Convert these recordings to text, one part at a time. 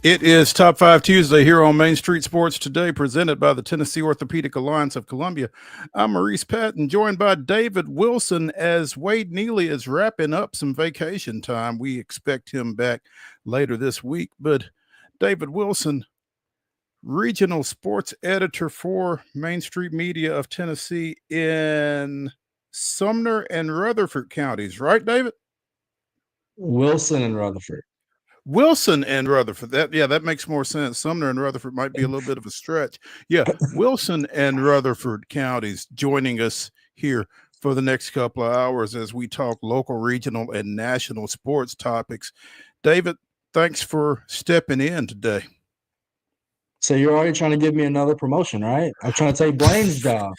It is Top 5 Tuesday here on Main Street Sports Today, presented by the Tennessee Orthopedic Alliance of Columbia. I'm Maurice Patton, joined by David Wilson as Wade Neely is wrapping up some vacation time. We expect him back later this week. But David Wilson, regional sports editor for Main Street Media of Tennessee in Sumner and Rutherford counties, right, David? Wilson and Rutherford. Wilson and Rutherford. That makes more sense. Sumner and Rutherford might be a little bit of a stretch. Yeah, Wilson and Rutherford counties joining us here for the next couple of hours as we talk local, regional, and national sports topics. David, thanks for stepping in today. So you're already trying to give me another promotion, right? I'm trying to take Blaine's job.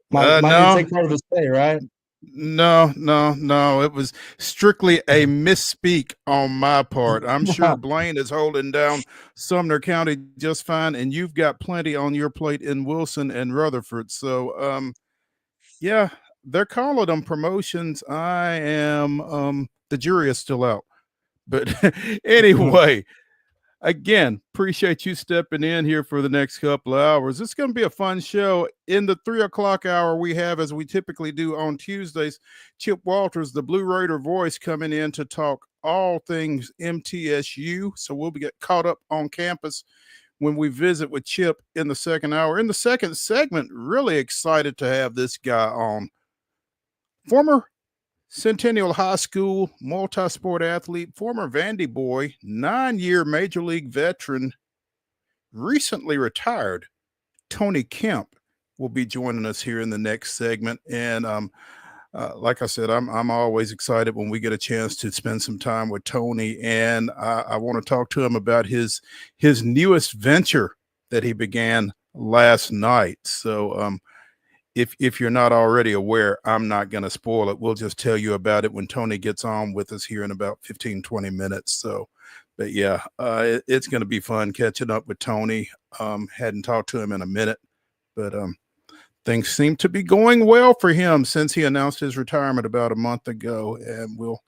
Might need No. to take part of his pay, right? No. It was strictly a misspeak on my part. I'm sure Blaine is holding down Sumner County just fine, and you've got plenty on your plate in Wilson and Rutherford. So, yeah, they're calling them promotions. The jury is still out. But anyway, again, appreciate you stepping in here for the next couple of hours. It's going to be a fun show. In the 3 o'clock hour, we have, as we typically do on Tuesdays, Chip Walters, the Blue Raider voice, coming in to talk all things MTSU. So we'll get caught up on campus when we visit with Chip in the second hour. In the second segment, really excited to have this guy on. Former Centennial High School multi-sport athlete, former Vandy boy, 9-year Major League veteran, recently retired, Tony KEMP will be joining us here in the next segment. And like I said, I'm always excited when we get a chance to spend some time with Tony. And I want to talk to him about his newest venture that he began last night. So if you're not already aware, I'm not going to spoil it. We'll just tell you about it when Tony gets on with us here in about 15, 20 minutes. So, but yeah, it's going to be fun catching up with Tony. Hadn't talked to him in a minute, but things seem to be going well for him since he announced his retirement about a month ago, and we'll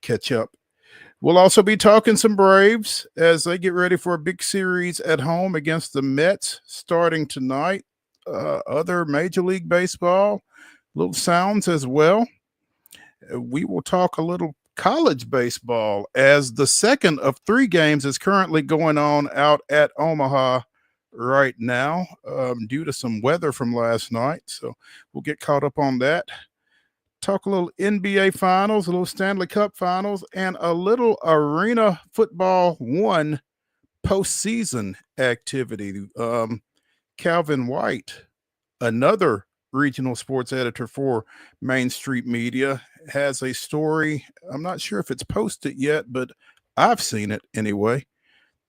catch up. We'll also be talking some Braves as they get ready for a big series at home against the Mets starting tonight. Other Major League Baseball, little sounds as well. We will talk a little college baseball as the second of 3 games is currently going on out at Omaha right now due to some weather from last night. So we'll get caught up on that. Talk a little NBA finals, a little Stanley Cup finals, and a little Arena Football 1 postseason activity. Calvin White, another regional sports editor for Main Street Media, has a story. I'm not sure if it's posted yet, but I've seen it anyway,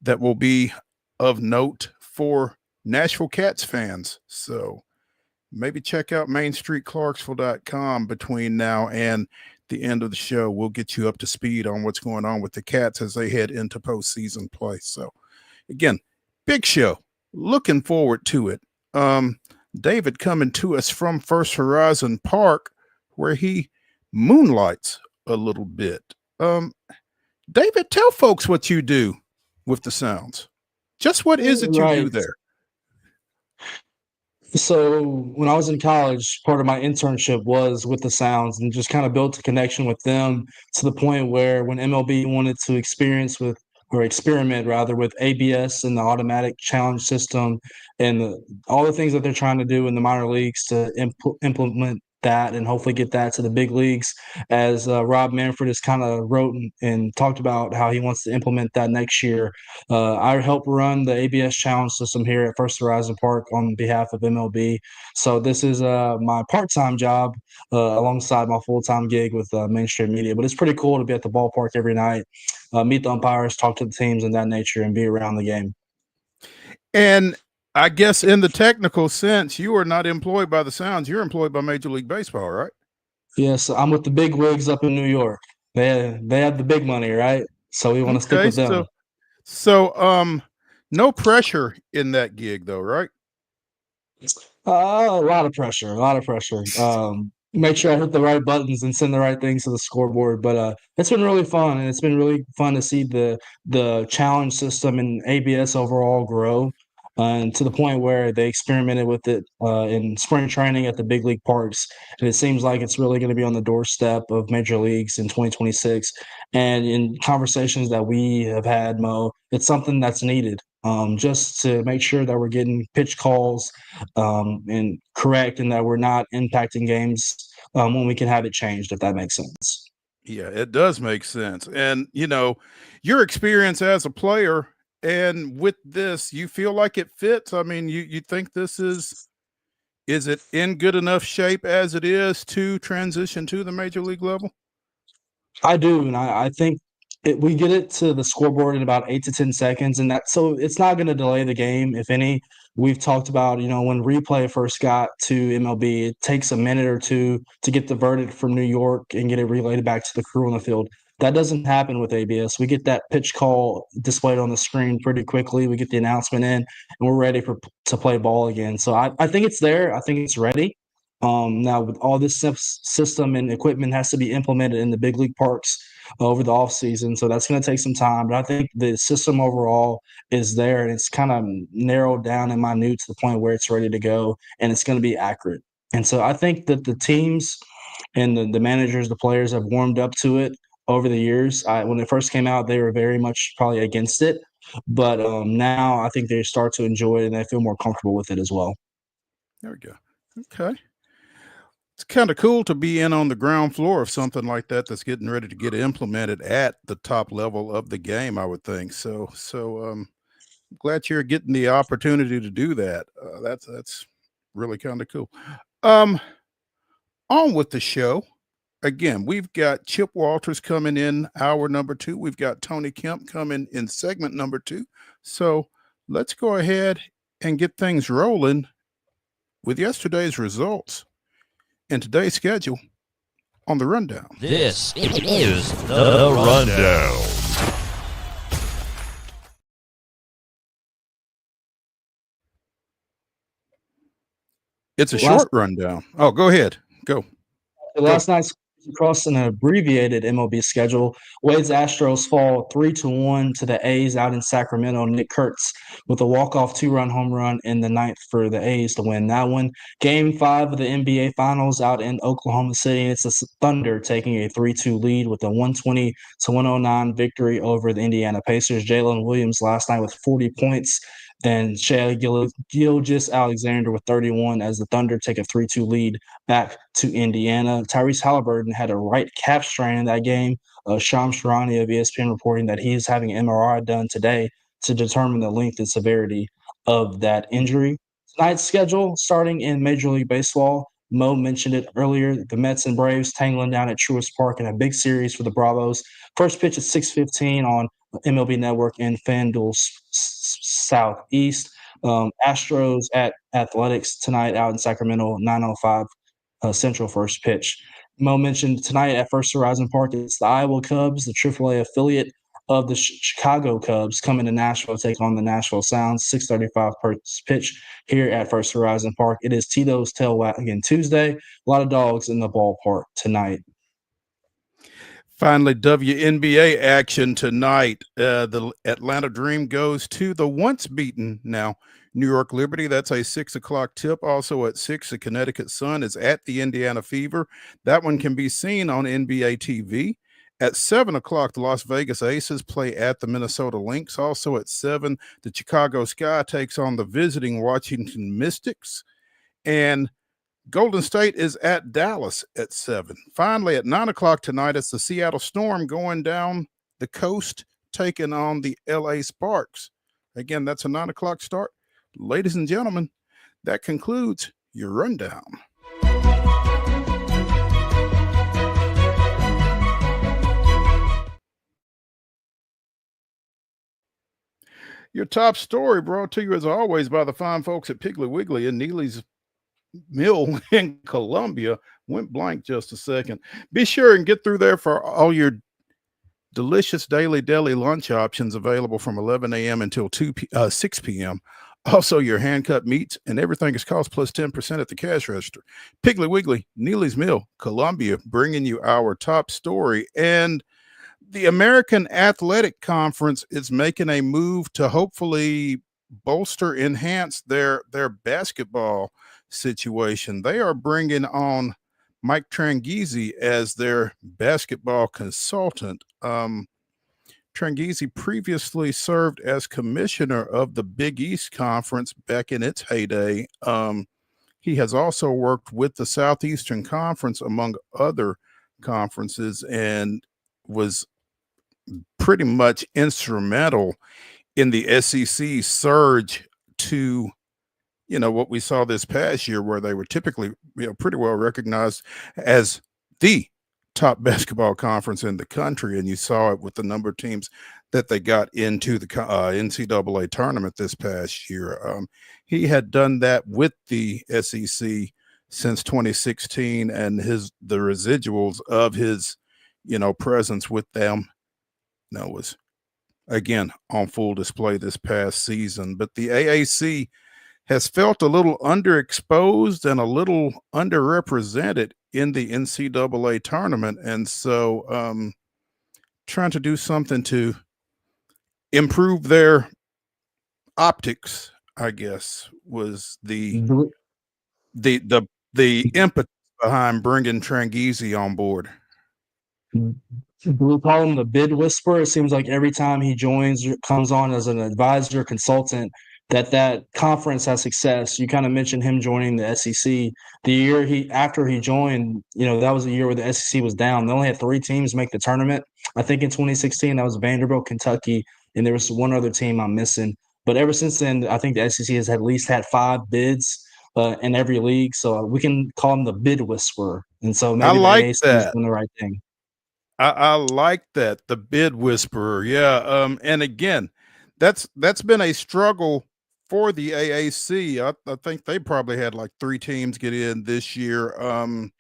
that will be of note for Nashville Cats fans. So maybe check out mainstreetclarksville.com between now and the end of the show. We'll get you up to speed on what's going on with the Cats as they head into postseason play. So again, big show. Looking forward to it. David coming to us from First Horizon Park, where he moonlights a little bit. David, tell folks what you do with the Sounds. Just what is it you do there? So when I was in college, part of my internship was with the Sounds and just kind of built a connection with them to the point where when MLB wanted to experiment with ABS and the automatic challenge system and all the things that they're trying to do in the minor leagues to implement that and hopefully get that to the big leagues, as Rob Manfred has kind of wrote and talked about how he wants to implement that next year. I help run the ABS challenge system here at First Horizon Park on behalf of MLB. So this is my part-time job alongside my full-time gig with Main Street Media. But it's pretty cool to be at the ballpark every night, meet the umpires, talk to the teams in that nature, and be around the game. And I guess in the technical sense, you are not employed by the Sounds. You're employed by Major League Baseball, right? Yes, I'm with the big wigs up in New York. They have the big money, right? So we want to stick with them. So, no pressure in that gig, though, right? A lot of pressure. make sure I hit the right buttons and send the right things to the scoreboard. But it's been really fun, and it's been really fun to see the challenge system and ABS overall grow, and to the point where they experimented with it in spring training at the big league parks, and it seems like it's really going to be on the doorstep of major leagues in 2026. And in conversations that we have had, Mo, it's something that's needed. Just to make sure that we're getting pitch calls and correct, and that we're not impacting games when we can have it changed, if that makes sense. Yeah, it does make sense. And, your experience as a player and with this, you feel like it fits. I mean, you think this is it in good enough shape as it is to transition to the major league level? I do, and I think we get it to the scoreboard in about 8 to 10 seconds, and so it's not going to delay the game, if any. We've talked about, when replay first got to MLB, it takes a minute or two to get the verdict from New York and get it relayed back to the crew on the field. That doesn't happen with ABS. We get that pitch call displayed on the screen pretty quickly. We get the announcement in, and we're ready to play ball again. So I think it's there. I think it's ready. Now, with all this system and equipment has to be implemented in the big league parks over the offseason, so that's going to take some time. But I think the system overall is there, and it's kind of narrowed down and minute to the point where it's ready to go, and it's going to be accurate. And so I think that the teams and the managers, the players have warmed up to it over the years. When it first came out, they were very much probably against it, but now I think they start to enjoy it and they feel more comfortable with it as well. There we go. Okay. It's kind of cool to be in on the ground floor of something like that that's getting ready to get implemented at the top level of the game, I would think. So glad you're getting the opportunity to do that. That's really kind of cool. Um, on with the show. Again, we've got Chip Walters coming in hour number 2. We've got Tony Kemp coming in segment number 2. So let's go ahead and get things rolling with yesterday's results and today's schedule on the rundown. This is the rundown. It's a short rundown. Oh, go ahead. Go. Last night's across an abbreviated MLB schedule, Wade's Astros fall 3-1 to the A's out in Sacramento. Nick Kurtz with a walk-off 2-run home run in the ninth for the A's to win that one. Game 5 of the NBA Finals out in Oklahoma City. It's the Thunder taking a 3-2 lead with a 120-109 victory over the Indiana Pacers. Jalen Williams last night with 40 points. And Shai Gilgeous-Alexander with 31 as the Thunder take a 3-2 lead back to Indiana. Tyrese Halliburton had a right calf strain in that game. Shams Charania of ESPN reporting that he is having an MRI done today to determine the length and severity of that injury. Tonight's schedule, starting in Major League Baseball, Mo mentioned it earlier, the Mets and Braves tangling down at Truist Park in a big series for the Bravos. First pitch at 6:15 on MLB Network and FanDuel Southeast. Astros at Athletics tonight out in Sacramento, 9:05 Central first pitch. Mo mentioned tonight at First Horizon Park, it's the Iowa Cubs, the AAA affiliate of the Chicago Cubs, coming to Nashville to take on the Nashville Sounds. 6:35 first pitch here at First Horizon Park. It is Tito's Tail Wagging Tuesday. A lot of dogs in the ballpark tonight. Finally, WNBA action tonight. The Atlanta Dream goes to the once beaten now New York Liberty. That's a 6 o'clock tip. Also at 6, the Connecticut Sun is at the Indiana Fever. That one can be seen on NBA TV. At 7 o'clock, the Las Vegas Aces play at the Minnesota Lynx. Also at 7, the Chicago Sky takes on the visiting Washington Mystics. And Golden State is at Dallas at 7. Finally, at 9 o'clock tonight, it's the Seattle Storm going down the coast, taking on the LA Sparks. Again, that's a 9 o'clock start. Ladies and gentlemen, that concludes your rundown. Your top story brought to you, as always, by the fine folks at Piggly Wiggly and Neely's Mill in Columbia. Went blank just a second. Be sure and get through there for all your delicious daily deli lunch options available from 11 a.m. until 6 p.m. Also, your hand-cut meats and everything is cost plus 10% at the cash register. Piggly Wiggly, Neely's Mill, Columbia, bringing you our top story. And the American Athletic Conference is making a move to hopefully enhance their basketball situation. They are bringing on Mike Tranghese as their basketball consultant. Tranghese previously served as commissioner of the Big East Conference back in its heyday. He has also worked with the Southeastern Conference, among other conferences, and was pretty much instrumental in the SEC surge to, what we saw this past year, where they were typically, pretty well recognized as the top basketball conference in the country. And you saw it with the number of teams that they got into the NCAA tournament this past year. He had done that with the SEC since 2016, and the residuals of his, presence with them, was again on full display this past season. But the AAC has felt a little underexposed and a little underrepresented in the NCAA tournament. And so trying to do something to improve their optics, I guess, was the impetus behind bringing Tranghese on board. We call him the bid whisperer. It seems like every time he comes on as an advisor, consultant, that conference has success. You kind of mentioned him joining the SEC. The year after he joined, that was the year where the SEC was down. They only had 3 teams make the tournament. I think in 2016 that was Vanderbilt, Kentucky, and there was one other team I'm missing. But ever since then, I think the SEC has at least had 5 bids in every league. So we can call him the bid whisperer. And so maybe the AAC is doing the right thing. I like that, the bid whisperer. Yeah. And again, that's been a struggle for the AAC. I think they probably had like 3 teams get in this year.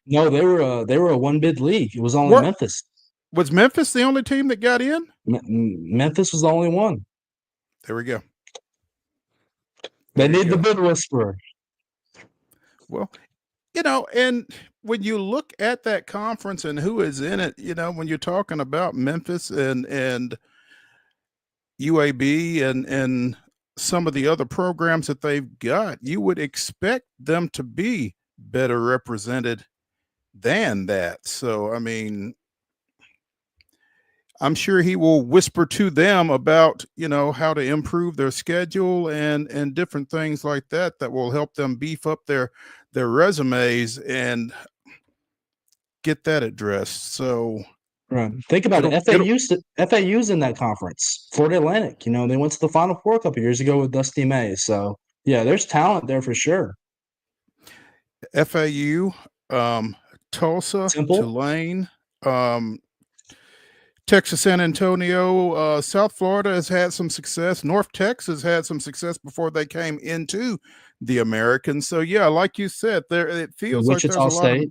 No, they were a 1 bid league. It was only Memphis. Was Memphis the only team that got in? Memphis was the only one. There we go. They need the bid whisperer. Well, and when you look at that conference and who is in it, when you're talking about Memphis and UAB and some of the other programs that they've got, you would expect them to be better represented than that. So, I mean, I'm sure he will whisper to them about, how to improve their schedule and different things like that will help them beef up their resumes and get that addressed. So right. Think about it. FAU's in that conference. Florida Atlantic, they went to the Final Four a couple years ago with Dusty May. So yeah, there's talent there for sure. FAU, Tulsa, Temple. Tulane, Texas, San Antonio, South Florida has had some success. North Texas had some success before they came into the Americans. So yeah, like you said, it feels Wichita like there's a lot State.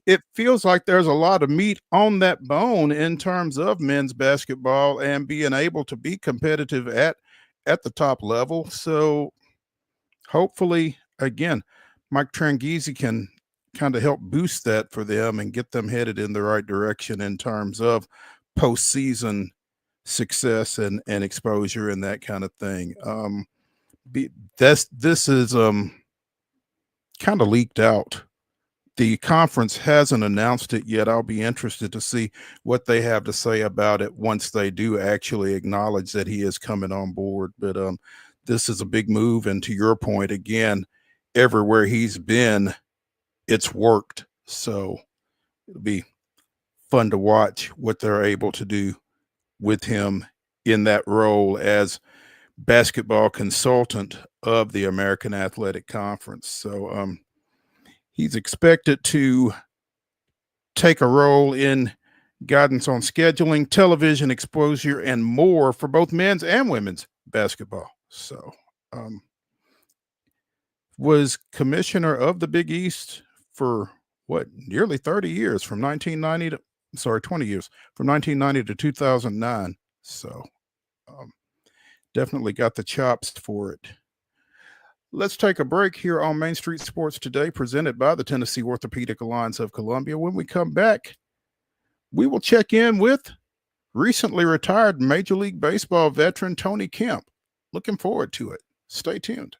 It feels like there's a lot of meat on that bone in terms of men's basketball and being able to be competitive at the top level. So hopefully, again, Mike Tranghese can kind of help boost that for them and get them headed in the right direction in terms of postseason success and exposure and that kind of thing. This is kind of leaked out. The conference hasn't announced it yet. I'll be interested to see what they have to say about it once they do actually acknowledge that he is coming on board. But this is a big move. And to your point, again, everywhere he's been, it's worked. So it'll be fun to watch what they're able to do with him in that role as basketball consultant of the American Athletic Conference. So he's expected to take a role in guidance on scheduling, television exposure, and more for both men's and women's basketball. So was commissioner of the Big East for nearly 30 years, from 1990 to 20 years, from 1990 to 2009. So definitely got the chops for it. Let's take a break here on Main Street Sports Today, presented by the Tennessee Orthopedic Alliance of Columbia. When we come back, we will check in with recently retired Major League Baseball veteran Tony Kemp. Looking forward to it. Stay tuned.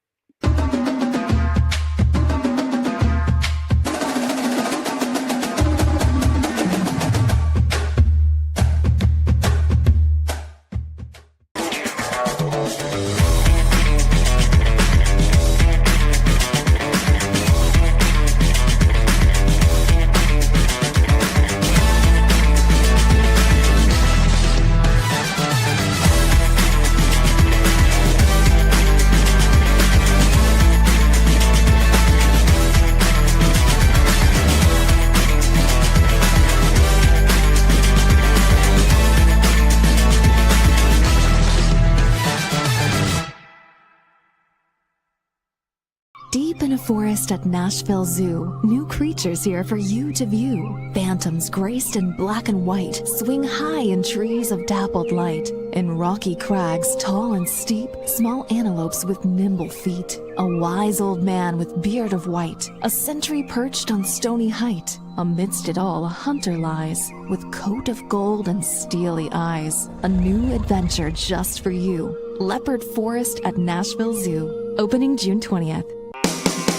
Deep in a forest at Nashville Zoo, new creatures here for you to view. Phantoms graced in black and white swing high in trees of dappled light. In rocky crags, tall and steep, small antelopes with nimble feet. A wise old man with beard of white, a sentry perched on stony height. Amidst it all, a hunter lies, with coat of gold and steely eyes. A new adventure just for you. Leopard Forest at Nashville Zoo, opening June 20th.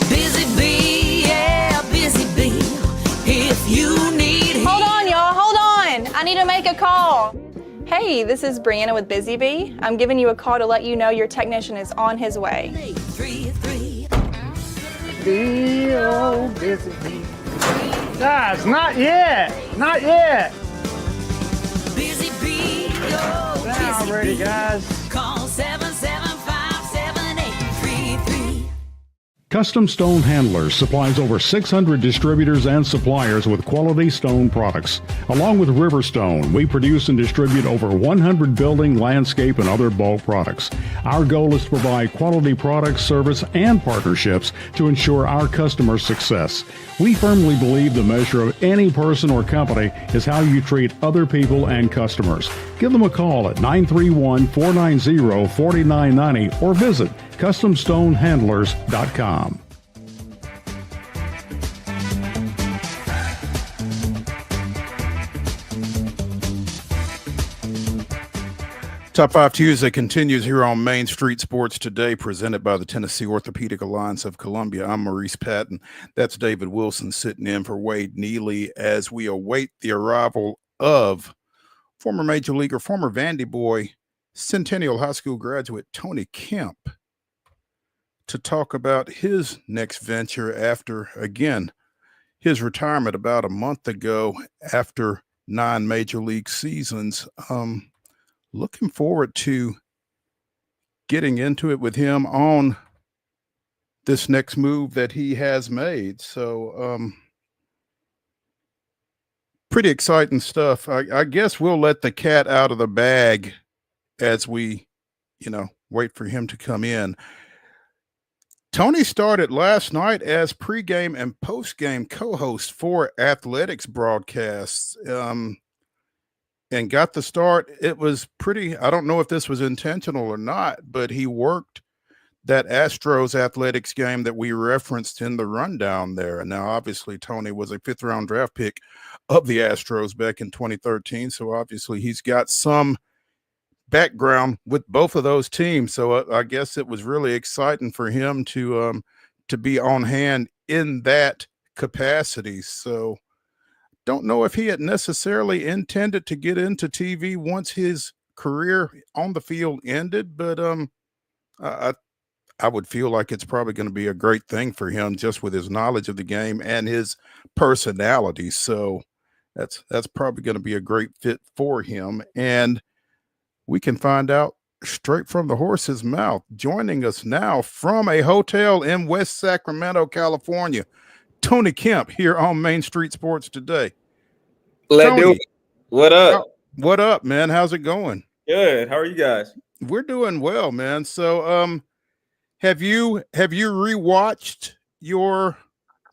Busy bee, yeah, busy bee. If you need Hold on, y'all, hold on. I need to make a call. Hey, this is Brianna with Busy Bee. I'm giving you a call to let you know your technician is on his way. 833. Oh, busy bee. Guys, not yet. Not yet. Busy bee, oh, Now busy already, bee. guys. Call 775-7833. Custom Stone Handlers supplies over 600 distributors and suppliers with quality stone products. Along with Riverstone, we produce and distribute over 100 building, landscape, and other bulk products. Our goal is to provide quality products, service, and partnerships to ensure our customers' success. We firmly believe the measure of any person or company is how you treat other people and customers. Give them a call at 931-490-4990 or visit CustomStoneHandlers.com. Top 5 Tuesday continues here on Main Street Sports Today, presented by the Tennessee Orthopedic Alliance of Columbia. I'm Maurice Patton. That's David Wilson sitting in for Wade Neely as we await the arrival of former Major Leaguer, former Vandy boy, Centennial High School graduate Tony Kemp to talk about his next venture after, again, his retirement about a month ago after 9 Major League seasons. Looking forward to getting into it with him on this next move that he has made. So, pretty exciting stuff. I guess we'll let the cat out of the bag as we, wait for him to come in. Tony started last night as pregame and postgame co-host for athletics broadcasts. And got the start. It was pretty, I don't know if this was intentional or not, but he worked that Astros athletics game that we referenced in the rundown there. And now, obviously, Tony was a 5th-round draft pick of the Astros back in 2013. So, obviously, he's got some background with both of those teams. So, I guess it was really exciting for him to be on hand in that capacity. So, don't know if he had necessarily intended to get into TV once his career on the field ended, but I would feel like it's probably going to be a great thing for him just with his knowledge of the game and his personality. So that's probably going to be a great fit for him. And we can find out straight from the horse's mouth. Joining us now from a hotel in West Sacramento, California, Tony Kemp here on Main Street Sports Today. Let's do it. What up? What up, man? How's it going? Good. How are you guys? We're doing well, man. So, have you rewatched your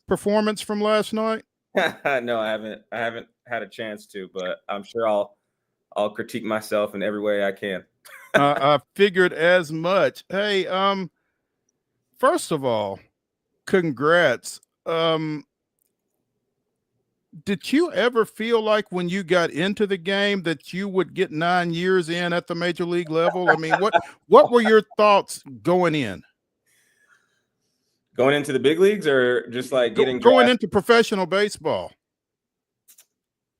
performance from last night? No, I haven't. I haven't had a chance to, but I'm sure I'll critique myself in every way I can. I figured as much. Hey, first of all, congrats. Did you ever feel like when you got into the game that you would get 9 years in at the major league level? I mean, what were your thoughts going in? Going into the big leagues or just like getting going drafted? into professional baseball?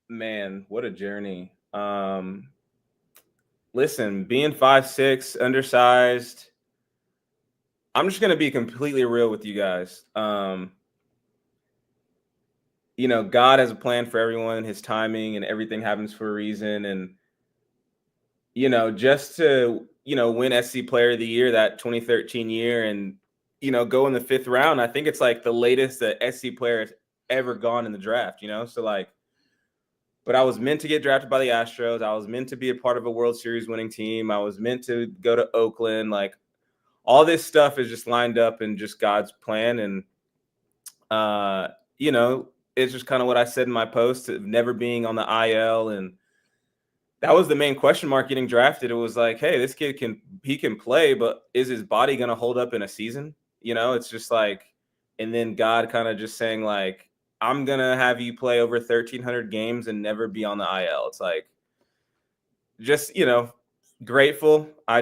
Man, what a journey. Listen, being 5'6", undersized, I'm just gonna be completely real with you guys. You know, God has a plan for everyone, his timing, and everything happens for a reason. And, you know, just to, you know, win SC Player of the Year that 2013 year and, you know, go in the 5th round, I think it's like the latest that SC player has ever gone in the draft, you know? So like, but I was meant to get drafted by the Astros. I was meant to be a part of a World Series winning team. I was meant to go to Oakland. Like, all this stuff is just lined up in just God's plan. And, you know, it's just kind of what I said in my post of never being on the IL. And that was the main question mark getting drafted. It was like, hey, this kid can play, but is his body going to hold up in a season? You know, it's just like, and then God kind of just saying like, I'm going to have you play over 1,300 games and never be on the IL. It's like, just, you know, grateful. I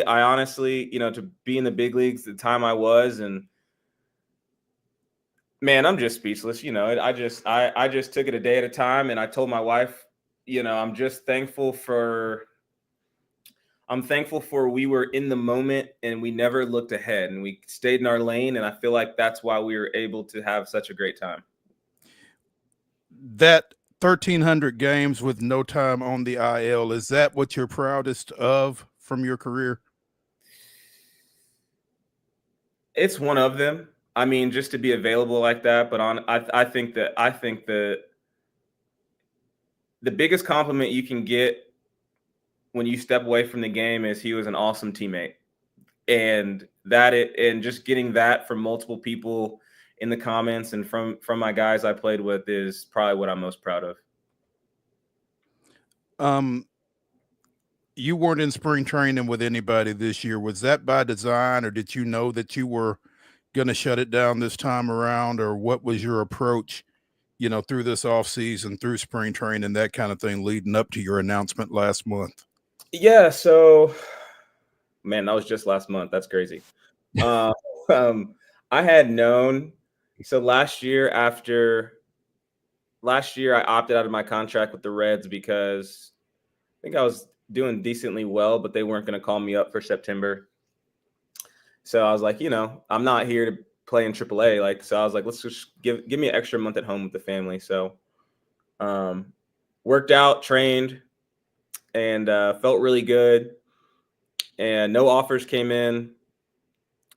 honestly, you know, to be in the big leagues the time I was, and man, I'm just speechless. You know, I just took it a day at a time. And I told my wife, you know, I'm thankful for we were in the moment and we never looked ahead and we stayed in our lane. And I feel like that's why we were able to have such a great time. That 1,300 games with no time on the IL, is that what you're proudest of from your career? It's one of them. I mean, just to be available like that. But I think that the biggest compliment you can get when you step away from the game is he was an awesome teammate. And just getting that from multiple people in the comments and from my guys I played with is probably what I'm most proud of. You weren't in spring training with anybody this year. Was that by design, or did you know that you were going to shut it down this time around, or what was your approach, you know, through this off season, through spring training, that kind of thing, leading up to your announcement last month? Yeah. So, man, that was just last month. That's crazy. I had known. So last year I opted out of my contract with the Reds because I think I was doing decently well, but they weren't going to call me up for September. So I was like, you know, I'm not here to play in AAA. Like, so I was like, let's just give me an extra month at home with the family. So worked out, trained, and felt really good. And no offers came in,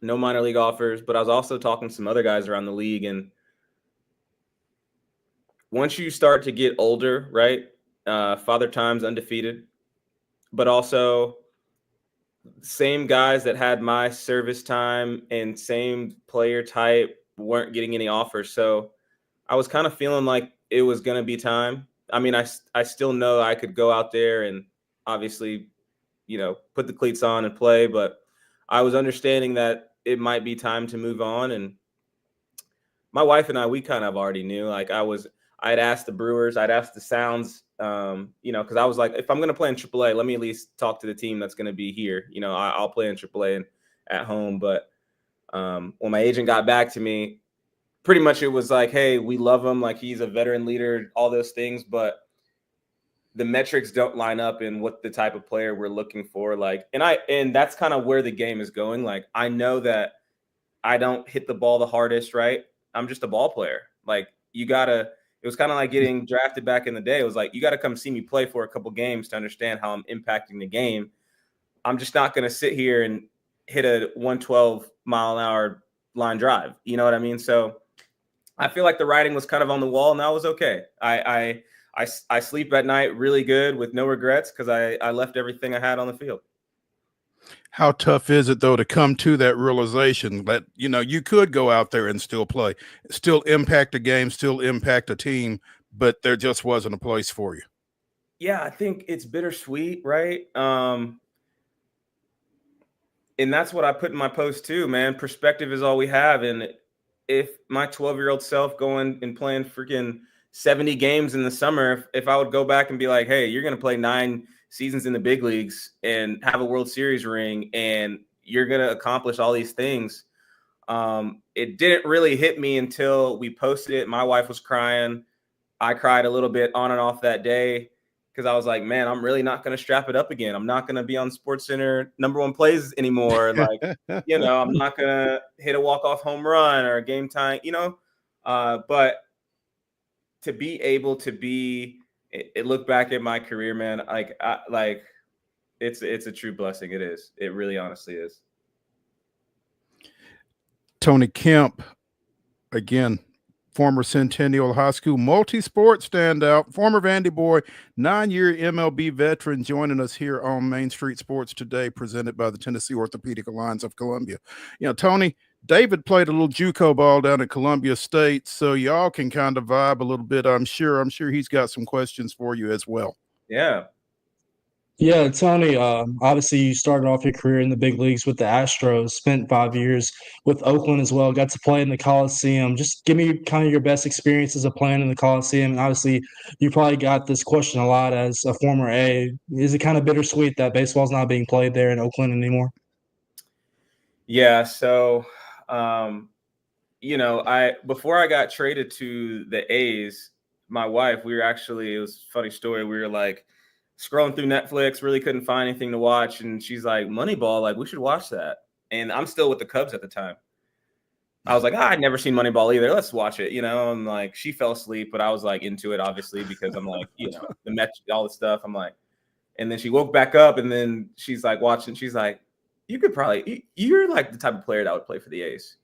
no minor league offers, but I was also talking to some other guys around the league. And once you start to get older, right, Father Time's undefeated, but also same guys that had my service time and same player type weren't getting any offers. So I was kind of feeling like it was going to be time. I mean, I still know I could go out there and obviously, you know, put the cleats on and play, but I was understanding that it might be time to move on. And my wife and I, we kind of already knew. Like, I'd asked the Brewers, I'd asked the Sounds, you know, because I was like, if I'm going to play in AAA, let me at least talk to the team that's going to be here. You know, I'll play in AAA and at home. But when my agent got back to me, pretty much it was like, hey, we love him. Like, he's a veteran leader, all those things. But the metrics don't line up in what the type of player we're looking for. Like, and that's kind of where the game is going. Like, I know that I don't hit the ball the hardest, right? I'm just a ball player. Like, it was kind of like getting drafted back in the day. It was like, you got to come see me play for a couple games to understand how I'm impacting the game. I'm just not going to sit here and hit a 112 mile an hour line drive. You know what I mean? So I feel like the writing was kind of on the wall, and that was okay. I sleep at night really good with no regrets because I left everything I had on the field. How tough is it, though, to come to that realization that, you know, you could go out there and still play, still impact a game, still impact a team, but there just wasn't a place for you? Yeah, I think it's bittersweet, right? And And that's what I put in my post too, man. Perspective is all we have. And if my 12-year-old self going and playing freaking 70 games in the summer, if I would go back and be like, hey, you're going to play 9 seasons in the big leagues and have a World Series ring and you're going to accomplish all these things. It didn't really hit me until we posted it. My wife was crying. I cried a little bit on and off that day because I was like, man, I'm really not going to strap it up again. I'm not going to be on SportsCenter #1 plays anymore. Like, I'm not going to hit a walk-off home run or a game time, but to be able to look back at my career, man, it's a true blessing. It is. It really honestly is. Tony Kemp, again, former Centennial High School multi-sport standout, former Vandy boy, 9-year MLB veteran, joining us here on Main Street Sports today, presented by the Tennessee Orthopedic Alliance of Columbia. Tony, David played a little JUCO ball down at Columbia State, so y'all can kind of vibe a little bit. I'm sure he's got some questions for you as well. Yeah. Yeah, Tony, obviously you started off your career in the big leagues with the Astros, spent 5 years with Oakland as well, got to play in the Coliseum. Just give me kind of your best experiences of playing in the Coliseum. And obviously, you probably got this question a lot as a former A. Is it kind of bittersweet that baseball's not being played there in Oakland anymore? Yeah, so, before I got traded to the A's, my wife, it was a funny story. We were like, scrolling through Netflix, really couldn't find anything to watch. And she's like, Moneyball, like, we should watch that. And I'm still with the Cubs at the time. I was like, I'd never seen Moneyball either. Let's watch it, and like, she fell asleep, but I was like into it, obviously, because I'm like, the Mets, all the stuff. I'm like, and then she woke back up and then she's like watching. She's like, you're like the type of player that would play for the A's.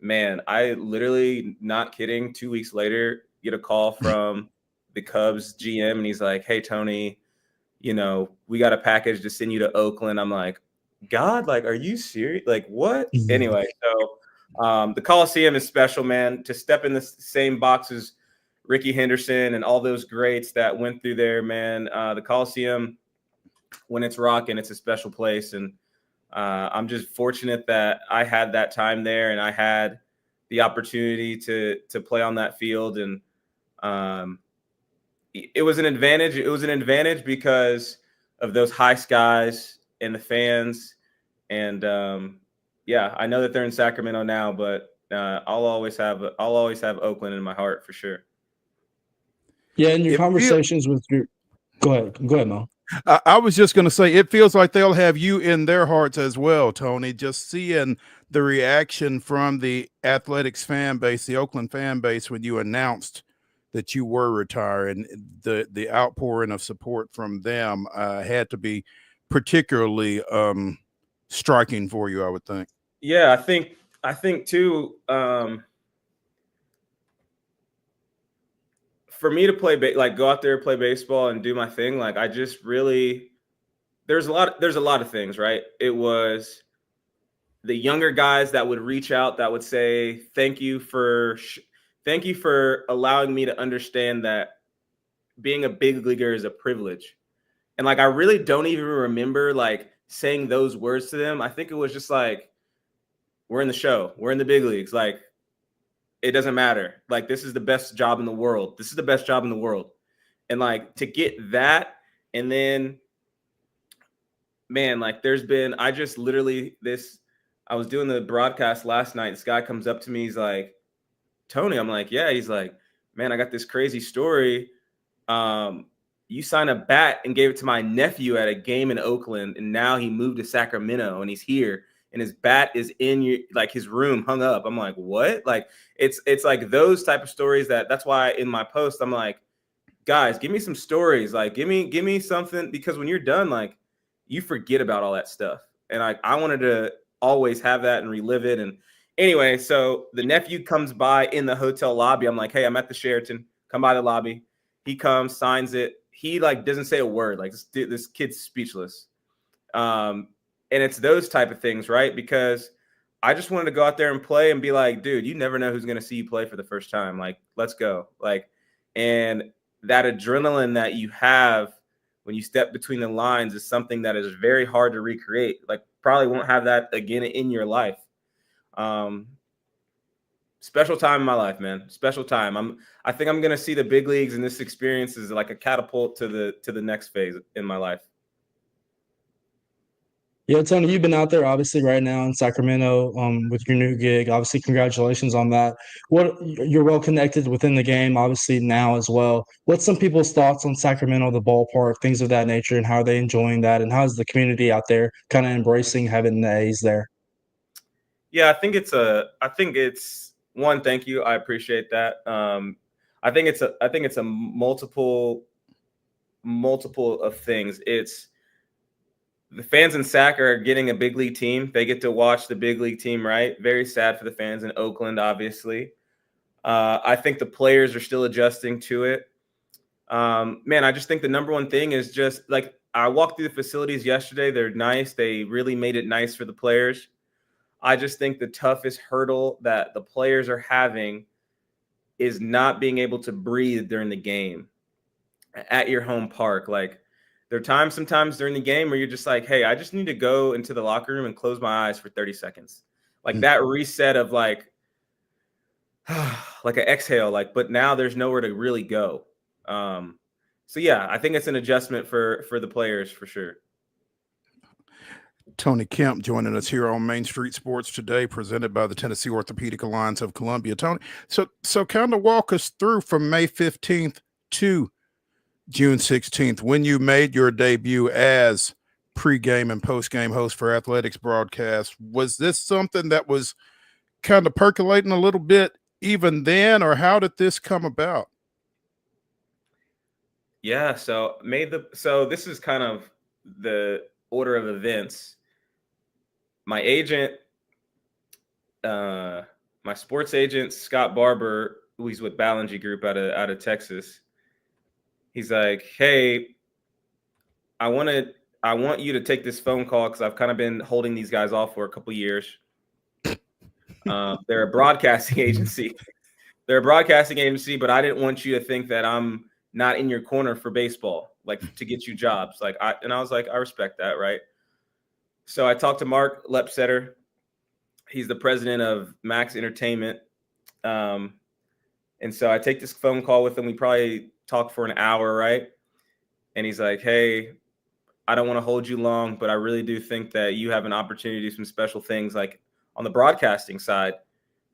Man, I literally, not kidding, 2 weeks later, get a call from the Cubs GM. And he's like, hey, Tony, we got a package to send you to Oakland. I'm like, God, like, are you serious? Like, what? Anyway, so the Coliseum is special, man. To step in the same box as Ricky Henderson and all those greats that went through there, man. The Coliseum, when it's rocking, it's a special place. And I'm just fortunate that I had that time there and I had the opportunity to play on that field. And it was an advantage. It was an advantage because of those high skies and the fans. And I know that they're in Sacramento now, but I'll always have Oakland in my heart for sure. Yeah, in your conversations with your – go ahead, Mo. I was just going to say, it feels like they'll have you in their hearts as well, Tony, just seeing the reaction from the Athletics fan base, the Oakland fan base, when you announced that you were retiring. The outpouring of support from them had to be particularly striking for you, I would think. Yeah, I think too, for me to play, go out there, play baseball and do my thing. Like, I just really, there's a lot of things, right? It was the younger guys that would reach out, that would say, thank you for allowing me to understand that being a big leaguer is a privilege. And like, I really don't even remember like saying those words to them. I think it was just like, we're in the show, we're in the big leagues. Like, it doesn't matter. Like, this is the best job in the world. This is the best job in the world. And like, to get that, and then, man, like, I was doing the broadcast last night. This guy comes up to me. He's like, Tony, I'm like, yeah. He's like, man, I got this crazy story. You signed a bat and gave it to my nephew at a game in Oakland, and now he moved to Sacramento and he's here, and his bat is in his room hung up. I'm like, what? Like, it's like those type of stories that's why in my post, I'm like, guys, give me some stories. Like, give me something, because when you're done, like, you forget about all that stuff. And I wanted to always have that and relive it. And anyway, so the nephew comes by in the hotel lobby. I'm like, hey, I'm at the Sheraton. Come by the lobby. He comes, signs it. He like doesn't say a word. Like, this kid's speechless. And it's those type of things, right? Because I just wanted to go out there and play and be like, dude, you never know who's going to see you play for the first time. Like, let's go. Like, and that adrenaline that you have when you step between the lines is something that is very hard to recreate. Like, probably won't have that again in your life. Special time in my life, man. Special time. I think I'm gonna see the big leagues, and this experience is like a catapult to the next phase in my life. Yeah, Tony, you've been out there obviously right now in Sacramento with your new gig. Obviously, congratulations on that. You're well connected within the game, obviously now as well. What's some people's thoughts on Sacramento, the ballpark, things of that nature, and how are they enjoying that? And how's the community out there kind of embracing having the A's there? Yeah, I think it's one. Thank you, I appreciate that. I think it's a multiple of things. It's the fans in Sac are getting a big league team. They get to watch the big league team, right? Very sad for the fans in Oakland, obviously. I think the players are still adjusting to it. Man, I just think the number one thing is just like I walked through the facilities yesterday. They're nice. They really made it nice for the players. I just think the toughest hurdle that the players are having is not being able to breathe during the game at your home park. Like there are times sometimes during the game where you're just like, hey, I just need to go into the locker room and close my eyes for 30 seconds. Like that reset of like an exhale, like, but now there's nowhere to really go. So yeah, I think it's an adjustment for the players for sure. Tony KEMP joining us here on Main Street Sports today, presented by the Tennessee Orthopedic Alliance of Columbia. Tony, so kind of walk us through from May 15th to June 16th when you made your debut as pregame and postgame host for athletics broadcast. Was this something that was kind of percolating a little bit even then, or how did this come about? Yeah, so this is kind of the order of events. My agent, my sports agent, Scott Barber, who he's with Ballinger Group out of Texas. He's like, hey, I want you to take this phone call because I've kind of been holding these guys off for a couple years. They're a broadcasting agency. But I didn't want you to think that I'm not in your corner for baseball, like to get you jobs. I was like, I respect that, right? So I talked to Mark Lepsetter. He's the president of Max Entertainment. And so I take this phone call with him. We probably talk for an hour, right? And he's like, hey, I don't want to hold you long, but I really do think that you have an opportunity to do some special things like on the broadcasting side.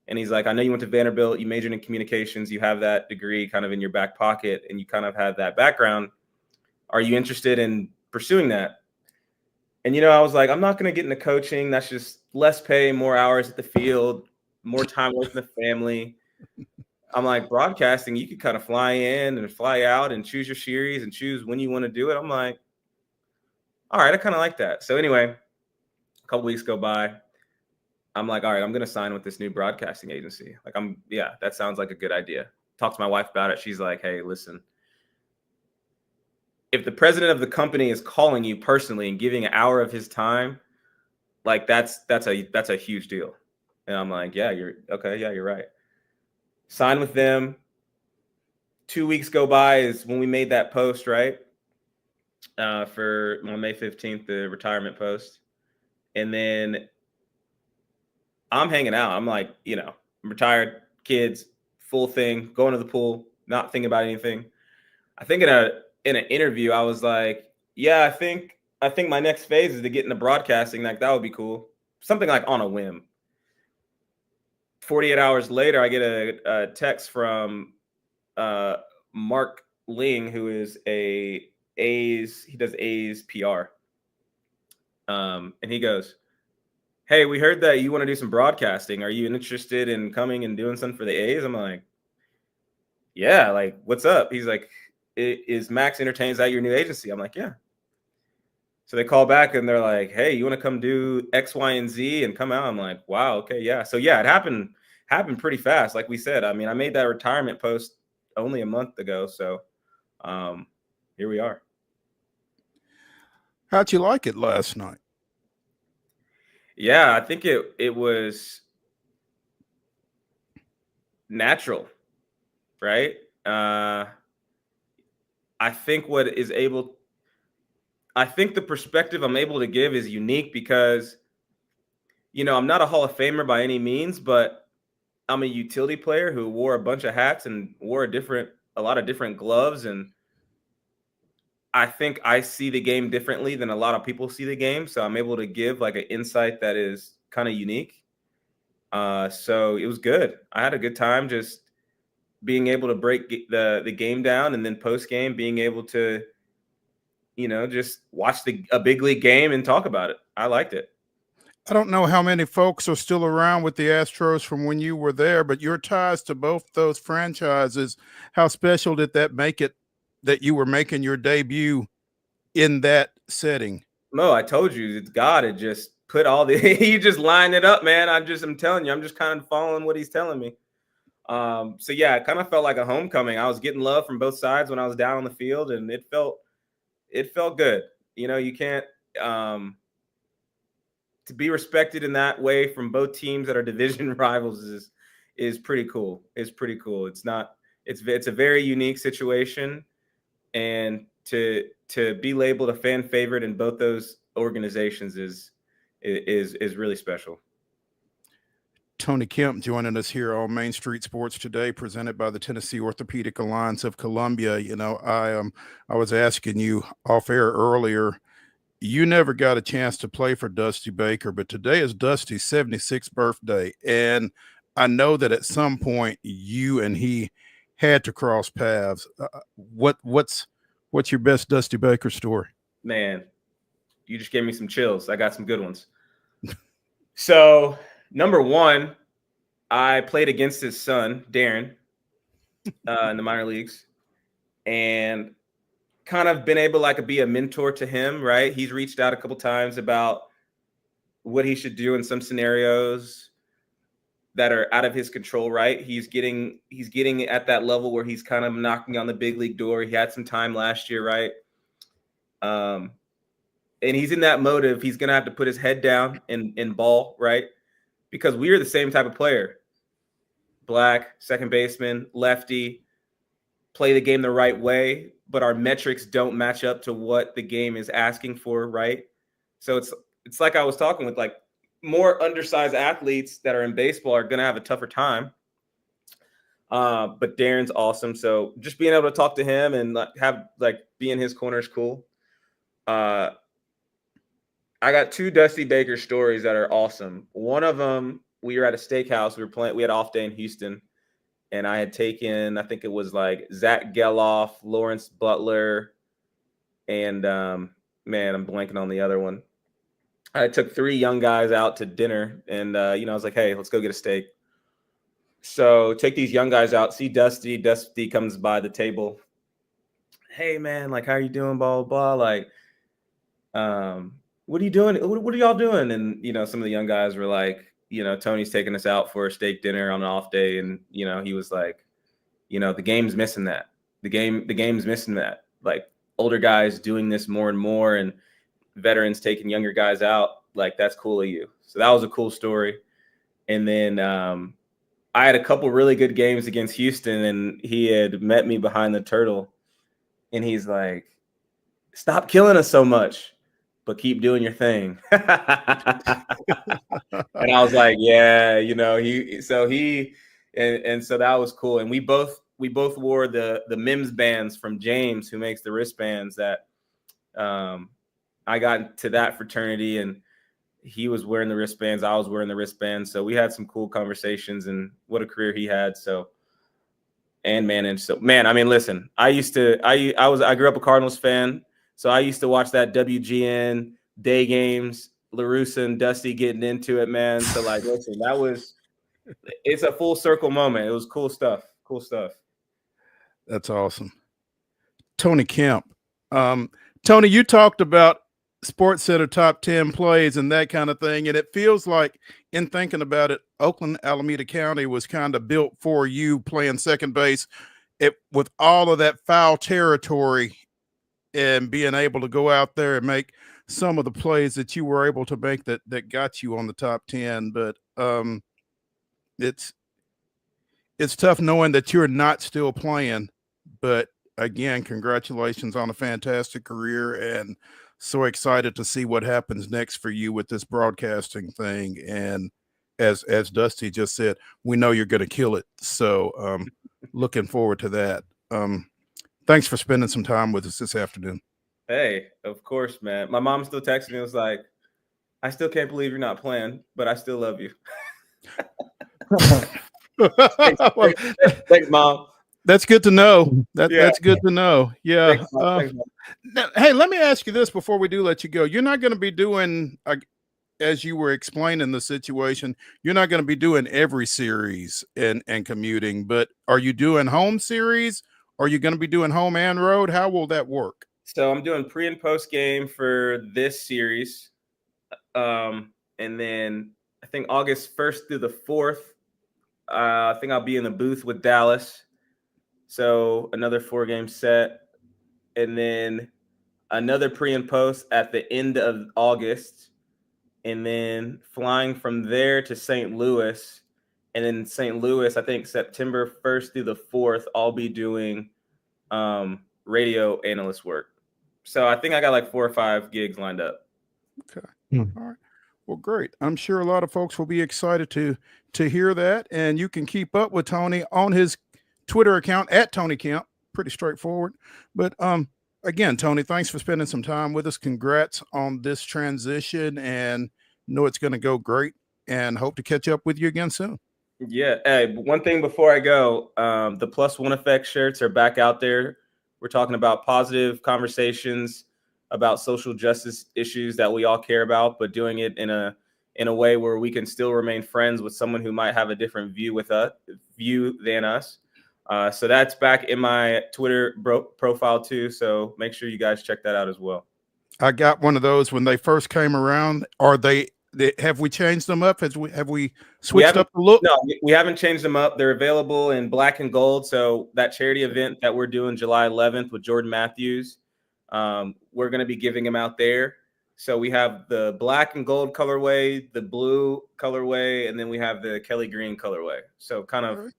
And he's like, I know you went to Vanderbilt, you majored in communications, you have that degree kind of in your back pocket, and you kind of have that background. Are you interested in pursuing that? And, I was like, I'm not going to get into coaching. That's just less pay, more hours at the field, more time away from the family. I'm like, broadcasting, you could kind of fly in and fly out and choose your series and choose when you want to do it. I'm like, all right, I kind of like that. So anyway, a couple weeks go by. I'm like, all right, I'm going to sign with this new broadcasting agency. That sounds like a good idea. Talk to my wife about it. She's like, hey, listen, if the president of the company is calling you personally and giving an hour of his time, like that's a huge deal. And I'm like, yeah, you're right. Sign with them. 2 weeks go by is when we made that post, right? For on May 15th, the retirement post. And then I'm hanging out. I'm like, I'm retired, kids, full thing, going to the pool, not thinking about anything. I think in an interview, I was like, yeah, I think my next phase is to get into broadcasting. Like, that would be cool. Something like on a whim. 48 hours later, I get a text from Mark Ling, who is he does A's PR. And he goes, hey, we heard that you want to do some broadcasting. Are you interested in coming and doing something for the A's? I'm like, yeah, like, what's up? He's like, is Max Entertainment, is that your new agency? I'm like, yeah. So they call back and they're like, hey, you want to come do X, Y, and Z and come out? I'm like, wow, okay, yeah. So yeah, it happened pretty fast. Like we said, I mean, I made that retirement post only a month ago. So here we are. How'd you like it last night? Yeah, I think it was natural, right? I think the perspective I'm able to give is unique because I'm not a Hall of Famer by any means, but I'm a utility player who wore a bunch of hats and wore a lot of different gloves. And I think I see the game differently than a lot of people see the game. So I'm able to give like an insight that is kind of unique. So it was good. I had a good time just being able to break the game down, and then post game being able to, just watch a big league game and talk about it. I liked it. I don't know how many folks are still around with the Astros from when you were there, but your ties to both those franchises, how special did that make it that you were making your debut in that setting? Mo, I told you, it's God. It just put all the he just lined it up, man. I'm telling you, I'm just kind of following what he's telling me. So yeah, it kind of felt like a homecoming. I was getting love from both sides when I was down on the field, and it felt good. You can't to be respected in that way from both teams that are division rivals is pretty cool. It's pretty cool. It's a very unique situation, and to be labeled a fan favorite in both those organizations is really special. Tony Kemp joining us here on Main Street Sports today, presented by the Tennessee Orthopedic Alliance of Columbia. I was asking you off air earlier, you never got a chance to play for Dusty Baker, but today is Dusty's 76th birthday. And I know that at some point you and he had to cross paths. What's your best Dusty Baker story? Man, you just gave me some chills. I got some good ones. So, number one, I played against his son, Darren, in the minor leagues, and kind of been able to be a mentor to him, right? He's reached out a couple times about what he should do in some scenarios that are out of his control, right? He's getting at that level where he's kind of knocking on the big league door. He had some time last year, right? And he's in that mode of he's going to have to put his head down and ball, right? Because we are the same type of player. Black, second baseman, lefty, play the game the right way, but our metrics don't match up to what the game is asking for, right? So it's like I was talking with, more undersized athletes that are in baseball are going to have a tougher time. But Darren's awesome. So just being able to talk to him and be in his corner is cool. I got two Dusty Baker stories that are awesome. One of them, we were at a steakhouse. We had off day in Houston, and I had taken, I think it was Zach Geloff, Lawrence Butler, and man, I'm blanking on the other one. I took three young guys out to dinner, and I was like, hey, let's go get a steak. So take these young guys out, see Dusty. Dusty comes by the table. Hey man, how are you doing? Blah blah blah. What are you doing? What are y'all doing? And some of the young guys were like, Tony's taking us out for a steak dinner on an off day, and he was like, the game's missing that. The game's missing that. Older guys doing this more and more, and veterans taking younger guys out. That's cool of you. So that was a cool story. And then I had a couple really good games against Houston, and he had met me behind the turtle, and he's like, "Stop killing us so much, but keep doing your thing." And I was like, yeah, so that was cool. And we both wore the Mims bands from James, who makes the wristbands that I got into that fraternity, and he was wearing the wristbands. I was wearing the wristbands. So we had some cool conversations, and what a career he had. So, I mean, listen, I grew up a Cardinals fan. So I used to watch that WGN day games, LaRussa and Dusty getting into it, man. So listen, it's a full circle moment. It was cool stuff. Cool stuff. That's awesome. Tony Kemp. Tony, you talked about Sports Center top 10 plays and that kind of thing. And it feels like, in thinking about it, Oakland, Alameda County was kind of built for you playing second base with all of that foul territory and being able to go out there and make some of the plays that you were able to make that got you on the top 10. But it's tough knowing that you're not still playing. But again, congratulations on a fantastic career and so excited to see what happens next for you with this broadcasting thing. And as Dusty just said, we know you're going to kill it. So looking forward to that. Thanks for spending some time with us this afternoon. Hey, of course, man. My mom still texted me and was like, I still can't believe you're not playing, but I still love you. Thanks, Mom. That's good to know. That's good to know. Yeah. Thanks, Mom. Thanks, Mom. Hey, let me ask you this before we do let you go. You're not going to be doing, as you were explaining the situation, you're not going to be doing every series and commuting, but are you doing home series? Are you going to be doing home and road? How will that work? So I'm doing pre and post game for this series. And then I think August 1st through the 4th, I think I'll be in the booth with Dallas. So another 4-game set. And then another pre and post at the end of August. And then flying from there to St. Louis. And then St. Louis, I think September 1st through the 4th, I'll be doing radio analyst work. So I think I got like 4 or 5 gigs lined up. Okay. All right. Well, great. I'm sure a lot of folks will be excited to hear that. And you can keep up with Tony on his Twitter account at Tony Kemp. Pretty straightforward. But again, Tony, thanks for spending some time with us. Congrats on this transition, and know it's going to go great, and hope to catch up with you again soon. Yeah. Hey, one thing before I go, the Plus One Effect shirts are back out there. We're talking about positive conversations about social justice issues that we all care about, but doing it in a way where we can still remain friends with someone who might have a different view than us. So that's back in my Twitter profile too. So make sure you guys check that out as well. I got one of those when they first came around. Have we changed them up? Have we switched up the look? No, we haven't changed them up. They're available in black and gold. So that charity event that we're doing July 11th with Jordan Matthews, we're going to be giving them out there. So we have the black and gold colorway, the blue colorway, and then we have the Kelly green colorway. So kind of,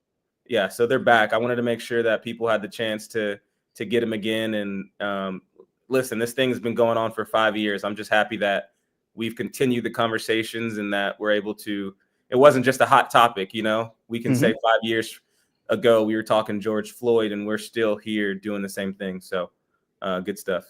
yeah, so they're back. I wanted to make sure that people had the chance to get them again. And listen, this thing has been going on for 5 years. I'm just happy that we've continued the conversations and that we're able to, it wasn't just a hot topic, you know, we can say 5 years ago, we were talking George Floyd and we're still here doing the same thing. So good stuff.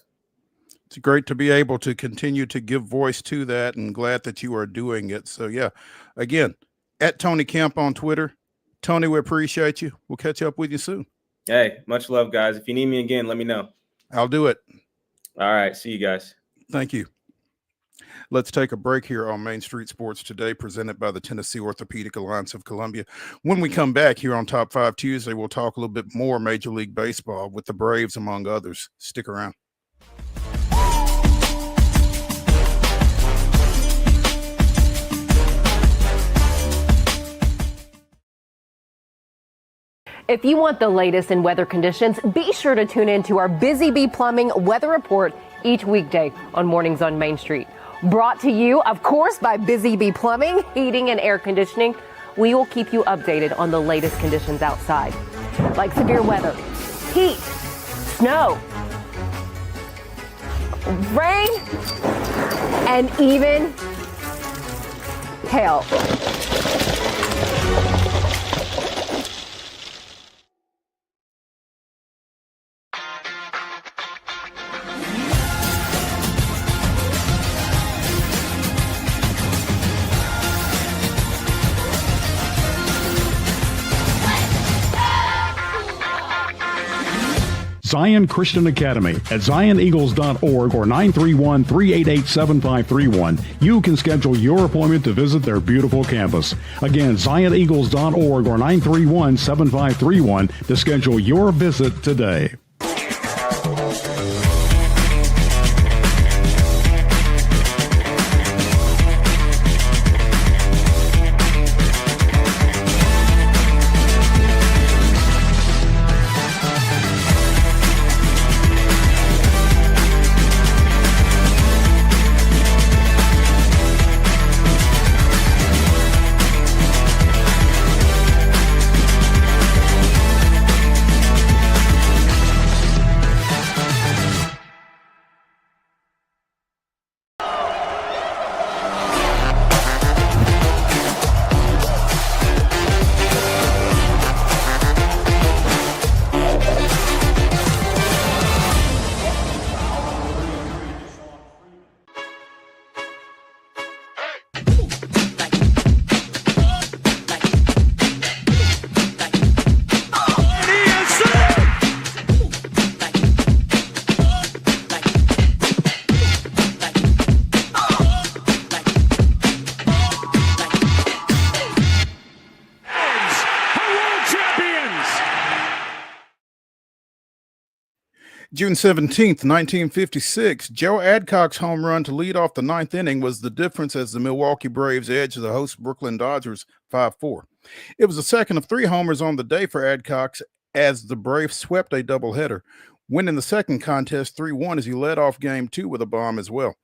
It's great to be able to continue to give voice to that, and glad that you are doing it. So yeah, again, at Tony Kemp on Twitter. Tony, we appreciate you. We'll catch up with you soon. Hey, much love, guys. If you need me again, let me know. I'll do it. All right. See you guys. Thank you. Let's take a break here on Main Street Sports Today, presented by the Tennessee Orthopedic Alliance of Columbia. When we come back here on Top 5 Tuesday, we'll talk a little bit more Major League Baseball with the Braves, among others. Stick around. If you want the latest in weather conditions, be sure to tune in to our Busy Bee Plumbing Weather Report each weekday on Mornings on Main Street. Brought to you, of course, by Busy Bee Plumbing, Heating and Air Conditioning. We will keep you updated on the latest conditions outside, like severe weather, heat, snow, rain, and even hail. Zion Christian Academy at zioneagles.org or 931-388-7531. You can schedule your appointment to visit their beautiful campus. Again, zioneagles.org or 931-7531 to schedule your visit today. June 17th, 1956, Joe Adcock's home run to lead off the ninth inning was the difference as the Milwaukee Braves edged the host Brooklyn Dodgers 5-4. It was the second of 3 homers on the day for Adcock as the Braves swept a doubleheader, winning the second contest 3-1 as he led off Game 2 with a bomb as well.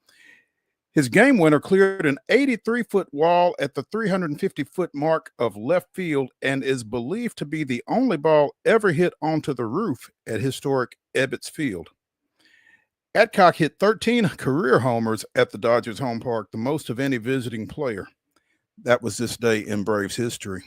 His game winner cleared an 83-foot wall at the 350-foot mark of left field and is believed to be the only ball ever hit onto the roof at historic Ebbets Field. Adcock hit 13 career homers at the Dodgers home park, the most of any visiting player. That was this day in Braves history.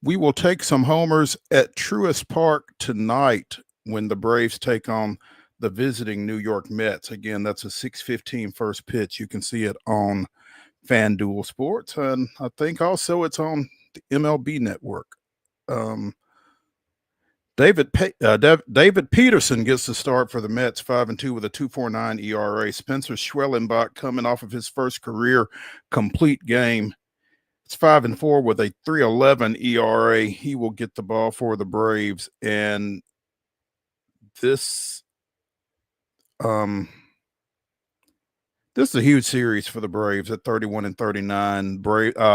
We will take some homers at Truist Park tonight when the Braves take on the visiting New York Mets. Again, that's a 6:15 first pitch. You can see it on FanDuel Sports, and I think also it's on the MLB Network. David Peterson gets the start for the Mets, 5-2 with a 2.49 ERA. Spencer Schwellenbach coming off of his first career complete game. It's 5-4 with a 3.11 ERA. He will get the ball for the Braves, and this is a huge series for the Braves at 31-39.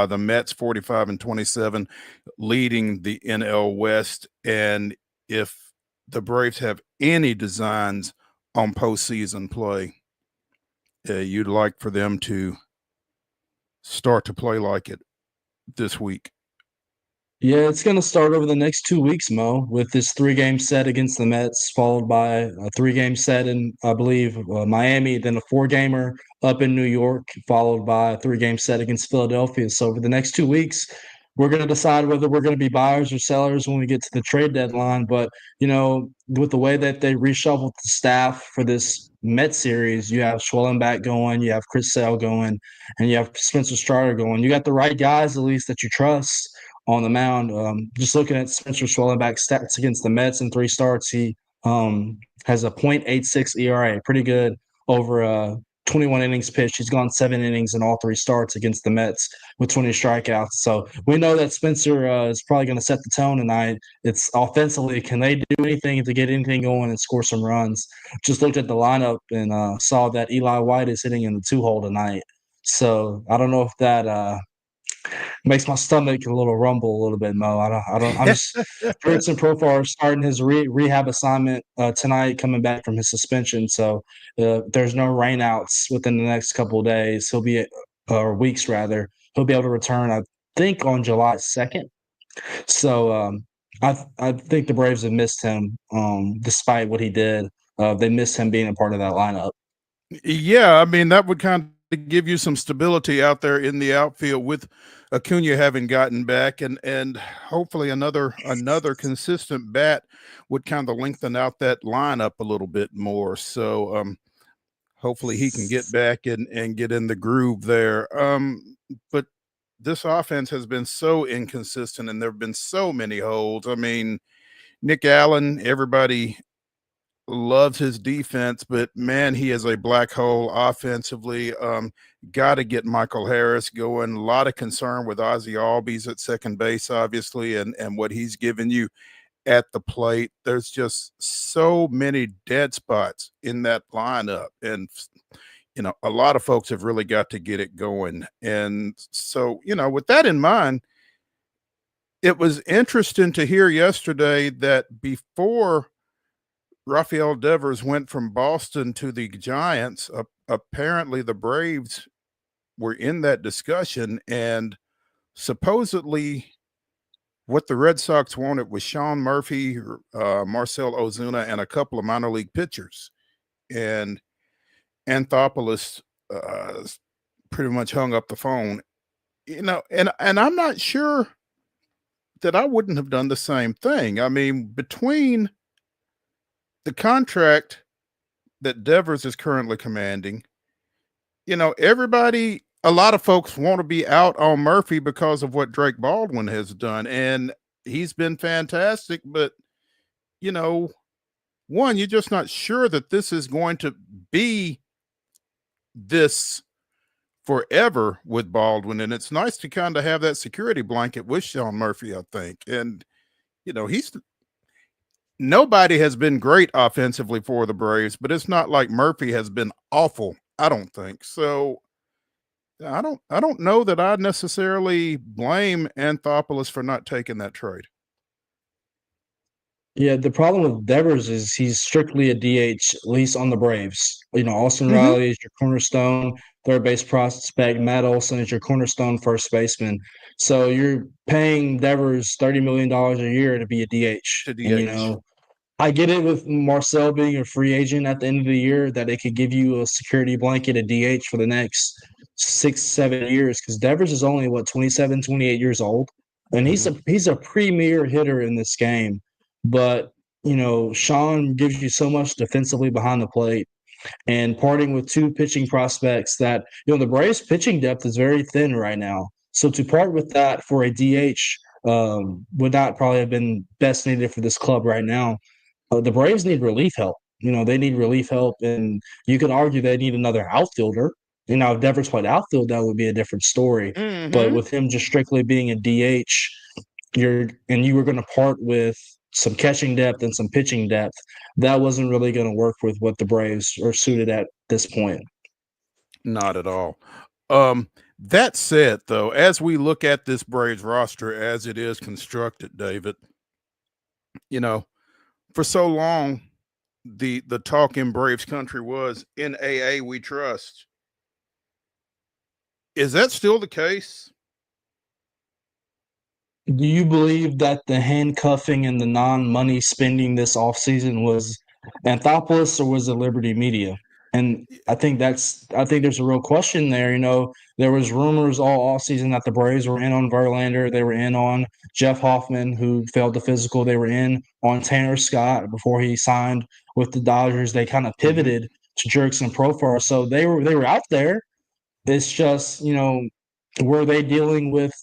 The Mets 45-27, leading the NL West. And if the Braves have any designs on postseason play, you'd like for them to start to play like it this week. Yeah, it's going to start over the next 2 weeks, Mo, with this 3-game set against the Mets, followed by a 3-game set in, I believe, Miami, then a 4-gamer up in New York, followed by a 3-game set against Philadelphia. So over the next 2 weeks, we're going to decide whether we're going to be buyers or sellers when we get to the trade deadline. But, with the way that they reshuffled the staff for this Mets series, you have Schwellenbach going, you have Chris Sale going, and you have Spencer Strider going. You got the right guys, at least, that you trust on the mound. Just looking at Spencer Schwellenbach's stats against the Mets in 3 starts, he has a .86 ERA, pretty good over 21 innings pitched. He's gone 7 innings in all 3 starts against the Mets with 20 strikeouts. So we know that Spencer is probably going to set the tone tonight. It's offensively, can they do anything to get anything going and score some runs? Just looked at the lineup and saw that Eli White is hitting in the 2-hole tonight. So I don't know if that makes my stomach a little rumble a little bit, Mo. I'm just Jurickson Profar starting his rehab assignment tonight, coming back from his suspension. So there's no rainouts within the next couple of days. He'll be or weeks rather. He'll be able to return, I think, on July 2nd. So I think the Braves have missed him, despite what he did. They missed him being a part of that lineup. Yeah, I mean, that would kind of give you some stability out there in the outfield with Acuna having gotten back, and hopefully another consistent bat would kind of lengthen out that lineup a little bit more. So hopefully he can get back and get in the groove there. But this offense has been so inconsistent, and there have been so many holes. I mean, Nick Allen, everybody loves his defense, but man, he is a black hole offensively. Got to get Michael Harris going. A lot of concern with Ozzie Albies at second base, obviously, and what he's given you at the plate. There's just so many dead spots in that lineup, and a lot of folks have really got to get it going. And so, with that in mind, it was interesting to hear yesterday that before Rafael Devers went from Boston to the Giants, apparently the Braves were in that discussion, and supposedly what the Red Sox wanted was Sean Murphy, Marcell Ozuna, and a couple of minor league pitchers. And Anthopoulos pretty much hung up the phone, and I'm not sure that I wouldn't have done the same thing. I mean, between the contract that Devers is currently commanding, a lot of folks want to be out on Murphy because of what Drake Baldwin has done. And he's been fantastic, but, one, you're just not sure that this is going to be this forever with Baldwin. And it's nice to kind of have that security blanket with Sean Murphy, I think. And, he's nobody has been great offensively for the Braves, but it's not like Murphy has been awful. I don't think so. I don't know that I necessarily blame Anthopoulos for not taking that trade. Yeah, the problem with Devers is he's strictly a DH, at least on the Braves. Austin Mhm. Riley is your cornerstone third base prospect. Matt Olson is your cornerstone first baseman. So you're paying Devers $30 million a year to be a DH. To And, DH. I get it with Marcel being a free agent at the end of the year that it could give you a security blanket, a DH for the next 6, 7 years because Devers is only, 27, 28 years old. And he's a premier hitter in this game. But, Sean gives you so much defensively behind the plate and parting with two pitching prospects that, the Braves pitching depth is very thin right now. So to part with that for a DH would not probably have been best needed for this club right now. The Braves need relief help. They need relief help, and you could argue they need another outfielder. If Devers played outfield, that would be a different story. But Mhm. with him just strictly being a DH, you were going to part with some catching depth and some pitching depth. That wasn't really going to work with what the Braves are suited at this point. Not at all. That said, though, as we look at this Braves roster as it is constructed, David, for so long, the talk in Braves country was in AA we trust. Is that still the case? Do you believe that the handcuffing and the non-money spending this offseason was Anthopoulos or was it Liberty Media? And I think there's a real question there. There was rumors all offseason that the Braves were in on Verlander. They were in on Jeff Hoffman, who failed the physical. They were in on Tanner Scott before he signed with the Dodgers. They kind of pivoted to Jerks and Profar. So they were out there. It's just, were they dealing with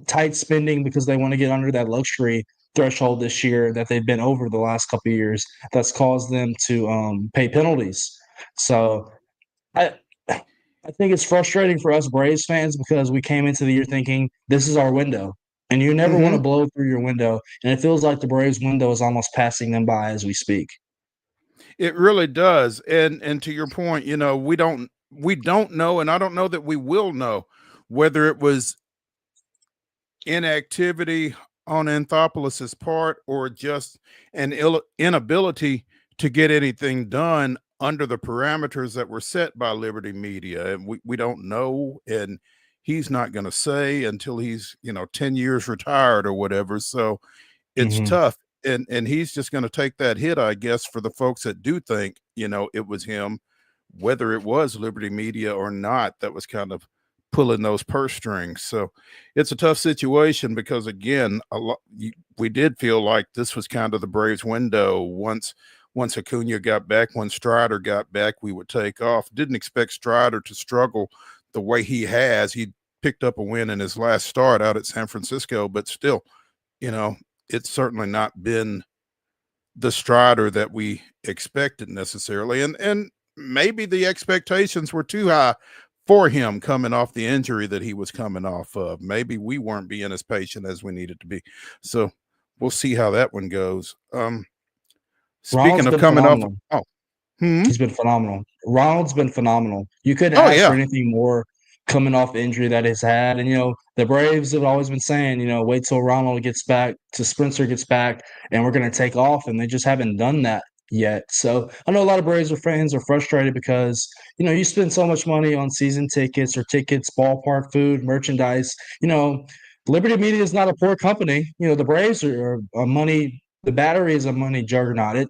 tight spending because they want to get under that luxury threshold this year that they've been over the last couple of years that's caused them to pay penalties. So I I think it's frustrating for us Braves fans because we came into the year thinking this is our window. And you never want to Mhm. blow through your window. And it feels like the Braves window is almost passing them by as we speak. It really does. And to your point, we don't know, and I don't know that we will know whether it was inactivity on Anthopoulos' part or just an inability to get anything done under the parameters that were set by Liberty Media. And we don't know, and he's not going to say until he's 10 years retired or whatever. So it's Mhm. tough, and he's just going to take that hit, I guess, for the folks that do think it was him, whether it was Liberty Media or not, that was kind of pulling those purse strings. So it's a tough situation because, again, we did feel like this was kind of the Braves window. Once Acuna got back, when Strider got back, we would take off. Didn't expect Strider to struggle the way he has. He picked up a win in his last start out at San Francisco, but still, it's certainly not been the Strider that we expected necessarily. And maybe the expectations were too high for him coming off the injury that he was coming off of. Maybe we weren't being as patient as we needed to be. So we'll see how that one goes. Speaking Ronald's of been coming off, phenomenal. hmm? He's been phenomenal. Ronald's been phenomenal. You couldn't Oh ask for yeah. anything more coming off the injury that he's had. And, the Braves have always been saying, wait till Ronald gets back, to Spencer gets back, and we're going to take off. And they just haven't done that yet. So I know a lot of Braves fans are frustrated because, you spend so much money on season tickets or tickets, ballpark food, merchandise. Liberty Media is not a poor company. The Braves are a money, the Battery is a money juggernaut.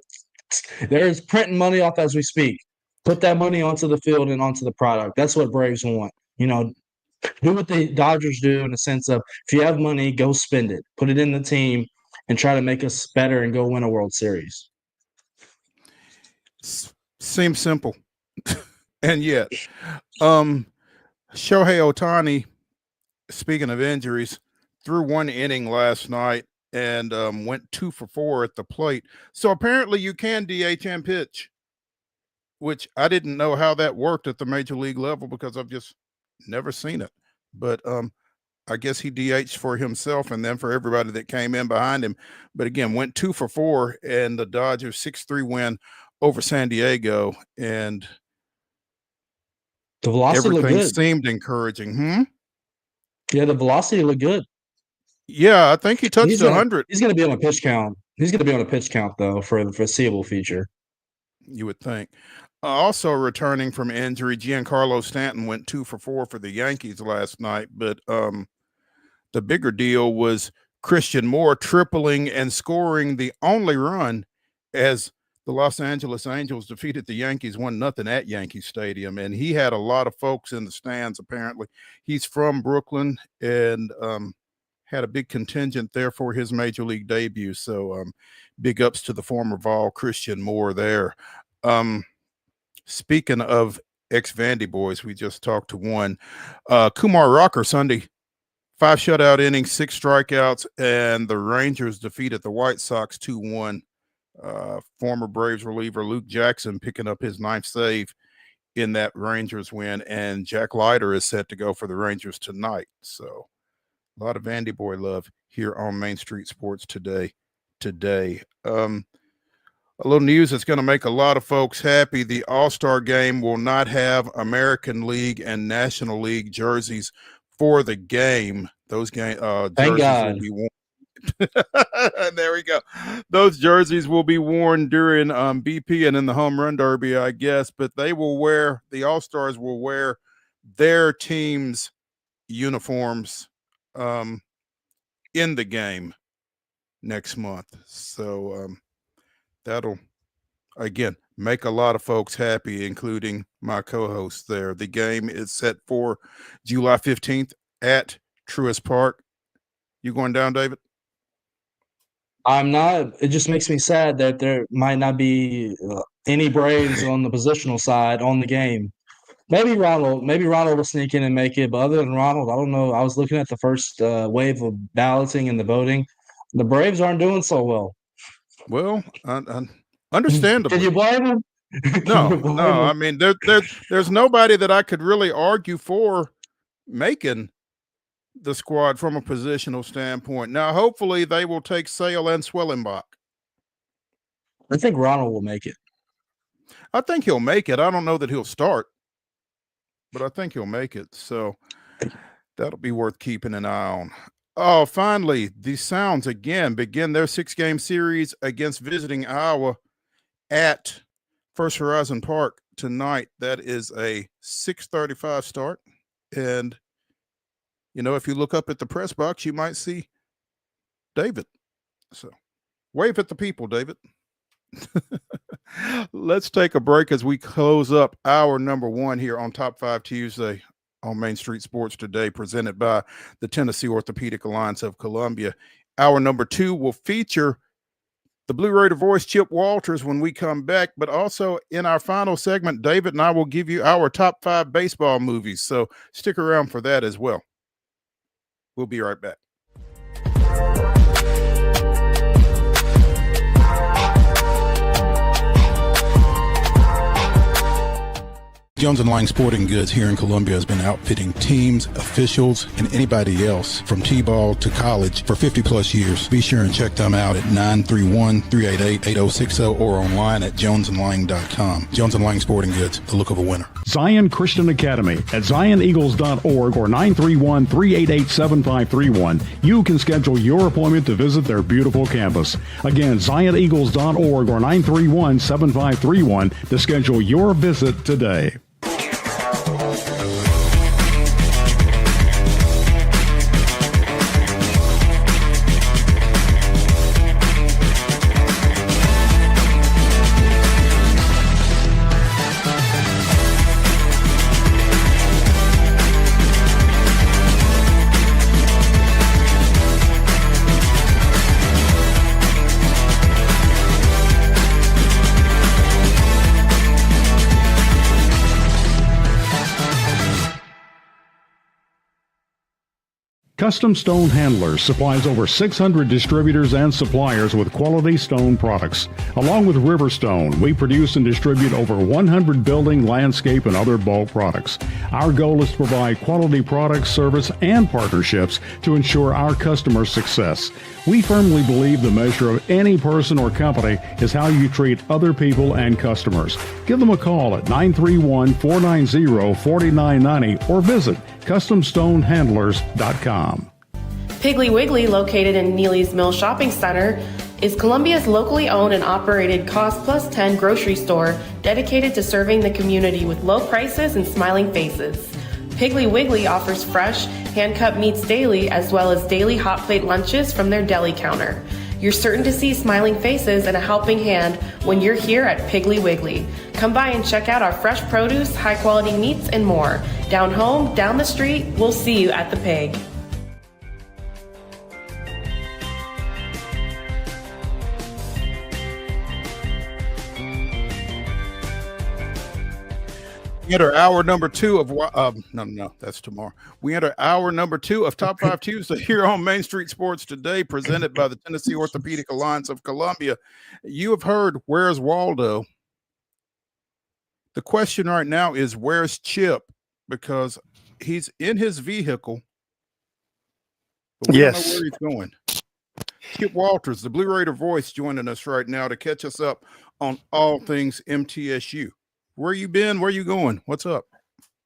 There's printing money off as we speak. Put that money onto the field and onto the product. That's what Braves want. Do what the Dodgers do in the sense of if you have money, go spend it. Put it in the team and try to make us better and go win a World Series. Seems simple. And yet, Shohei Ohtani, speaking of injuries, threw one inning last night and went 2 for 4 at the plate. So apparently you can DH and pitch, which I didn't know how that worked at the major league level because I've just never seen it. But I guess he DH'd for himself and then for everybody that came in behind him. But again, went 2 for 4, and the Dodgers 6-3 win over San Diego, and The velocity looked everything good. seemed encouraging. Yeah, the velocity looked good. Yeah, I think he touched 100. He's gonna be on a pitch count. He's gonna be on a pitch count though for the foreseeable future. You would think. Also returning from injury, Giancarlo Stanton went 2 for 4 for the Yankees last night, but the bigger deal was Christian Moore tripling and scoring the only run as the Los Angeles Angels defeated the Yankees 1-0 at Yankee Stadium, and he had a lot of folks in the stands. Apparently, he's from Brooklyn and had a big contingent there for his major league debut. So big ups to the former Vol Christian Moore there. Speaking of ex-Vandy boys, we just talked to one. Kumar Rocker Sunday, 5 shutout innings, 6 strikeouts, and the Rangers defeated the White Sox 2-1. Former Braves reliever Luke Jackson picking up his 9th save in that Rangers win, and Jack Leiter is set to go for the Rangers tonight. So a lot of Vandy boy love here on Main Street Sports today. A little news that's going to make a lot of folks happy. The All-Star Game will not have American League and National League jerseys for the game. Those jerseys will be worn. There we go. Those jerseys will be worn during BP and in the Home Run Derby, I guess, but the All-Stars will wear their team's uniforms in the game next month. So that'll, again, make a lot of folks happy, including my co-host there. The game is set for July 15th at Truist Park. You going down, David? I'm not. It just makes me sad that there might not be any Braves on the positional side on the game. Maybe Ronald will sneak in and make it, but other than Ronald, I don't know. I was looking at the first wave of balloting and the voting. The Braves aren't doing so well. Well, understandably. Can you blame them? No. I mean, there's nobody that I could really argue for making the squad from a positional standpoint. Now, hopefully, they will take Sale and Swellenbach. I think Ronald will make it. I think he'll make it. I don't know that he'll start, but I think he'll make it. So that'll be worth keeping an eye on. Oh, finally, the Sounds again begin their 6-game series against visiting Iowa at First Horizon Park tonight. That is a 6:35 start. And, if you look up at the press box, you might see David. So wave at the people, David. Let's take a break as we close up hour number 1 here on Top 5 Tuesday on Main Street Sports Today, presented by the Tennessee Orthopedic Alliance of Columbia. Hour number 2 will feature the Blue Raider voice, Chip Walters, when we come back. But also in our final segment, David and I will give you our top 5 baseball movies. So stick around for that as well. We'll be right back. Jones & Lang Sporting Goods here in Columbia has been outfitting teams, officials, and anybody else from T-ball to college for 50-plus years. Be sure and check them out at 931-388-8060 or online at jonesandlang.com. Jones & Lang Sporting Goods, the look of a winner. Zion Christian Academy at zioneagles.org or 931-388-7531. You can schedule your appointment to visit their beautiful campus. Again, zioneagles.org or 931-7531 to schedule your visit today. Custom Stone Handlers supplies over 600 distributors and suppliers with quality stone products. Along with Riverstone, we produce and distribute over 100 building, landscape, and other bulk products. Our goal is to provide quality products, service, and partnerships to ensure our customers' success. We firmly believe the measure of any person or company is how you treat other people and customers. Give them a call at 931-490-4990 or visit CustomStoneHandlers.com. Piggly Wiggly, located in Neely's Mill Shopping Center, is Columbia's locally owned and operated Cost Plus 10 grocery store dedicated to serving the community with low prices and smiling faces. Piggly Wiggly offers fresh, hand-cut meats daily as well as daily hot plate lunches from their deli counter. You're certain to see smiling faces and a helping hand when you're here at Piggly Wiggly. Come by and check out our fresh produce, high-quality meats, and more. Down home, down the street, we'll see you at the Pig. We enter hour number 2 of no, that's tomorrow. We enter hour number 2 of Top 5 Tuesday here on Main Street Sports Today, presented by the Tennessee Orthopedic Alliance of Columbia. You have heard, where's Waldo? The question right now is, where's Chip? Because he's in his vehicle, but we don't know where he's going. Chip Walters, the Blue Raider voice, joining us right now to catch us up on all things MTSU. Where you been? Where you going? What's up?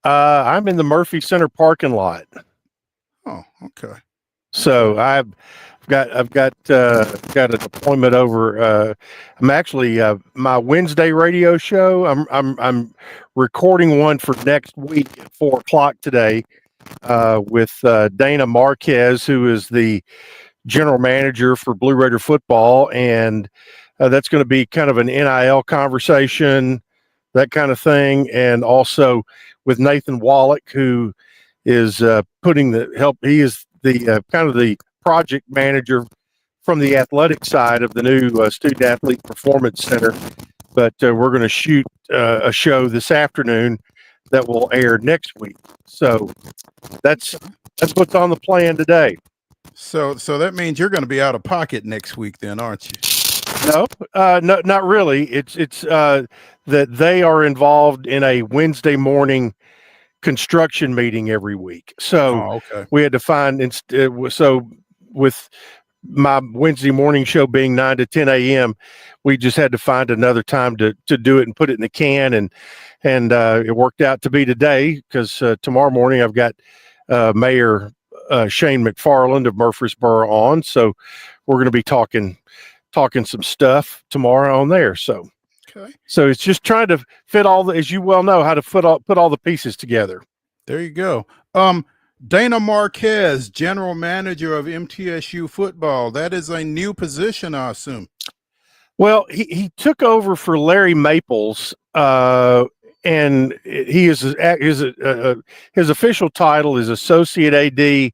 I'm in the Murphy Center parking lot. Oh, okay. So I've got an appointment over. I'm actually my Wednesday radio show. I'm recording one for next week at 4:00 today with Dana Marquez, who is the general manager for Blue Raider football, and that's going to be kind of an NIL conversation, that kind of thing, and also with Nathan Wallach, who is putting the help. He is the kind of the project manager from the athletic side of the new Student Athlete Performance Center. But we're going to shoot a show this afternoon that will air next week. So that's what's on the plan today. So that means you're going to be out of pocket next week, then, aren't you? No, not really. It's that they are involved in a Wednesday morning construction meeting every week. So we had to find, so with my Wednesday morning show being 9 to 10 a.m., we just had to find another time to do it and put it in the can. And it worked out to be today, because tomorrow morning I've got Mayor Shane McFarland of Murfreesboro on. So we're going to be talking some stuff tomorrow on there. So it's just trying to fit all the, as you well know, how to put all the pieces together. There you go. Dana Marquez, general manager of MTSU football. That is a new position, I assume. Well, he took over for Larry Maples, and he is his official title is associate AD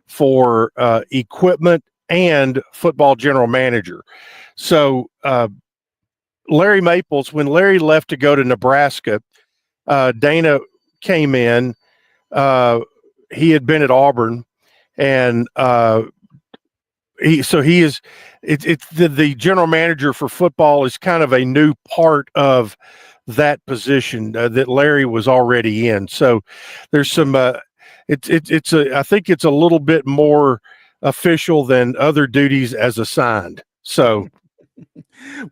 for equipment and football general manager. So Larry Maples, when Larry left to go to Nebraska, Dana came in. He had been at Auburn, and he is the general manager for football is kind of a new part of that position that Larry was already in. So there's some I think it's a little bit more official than other duties as assigned. So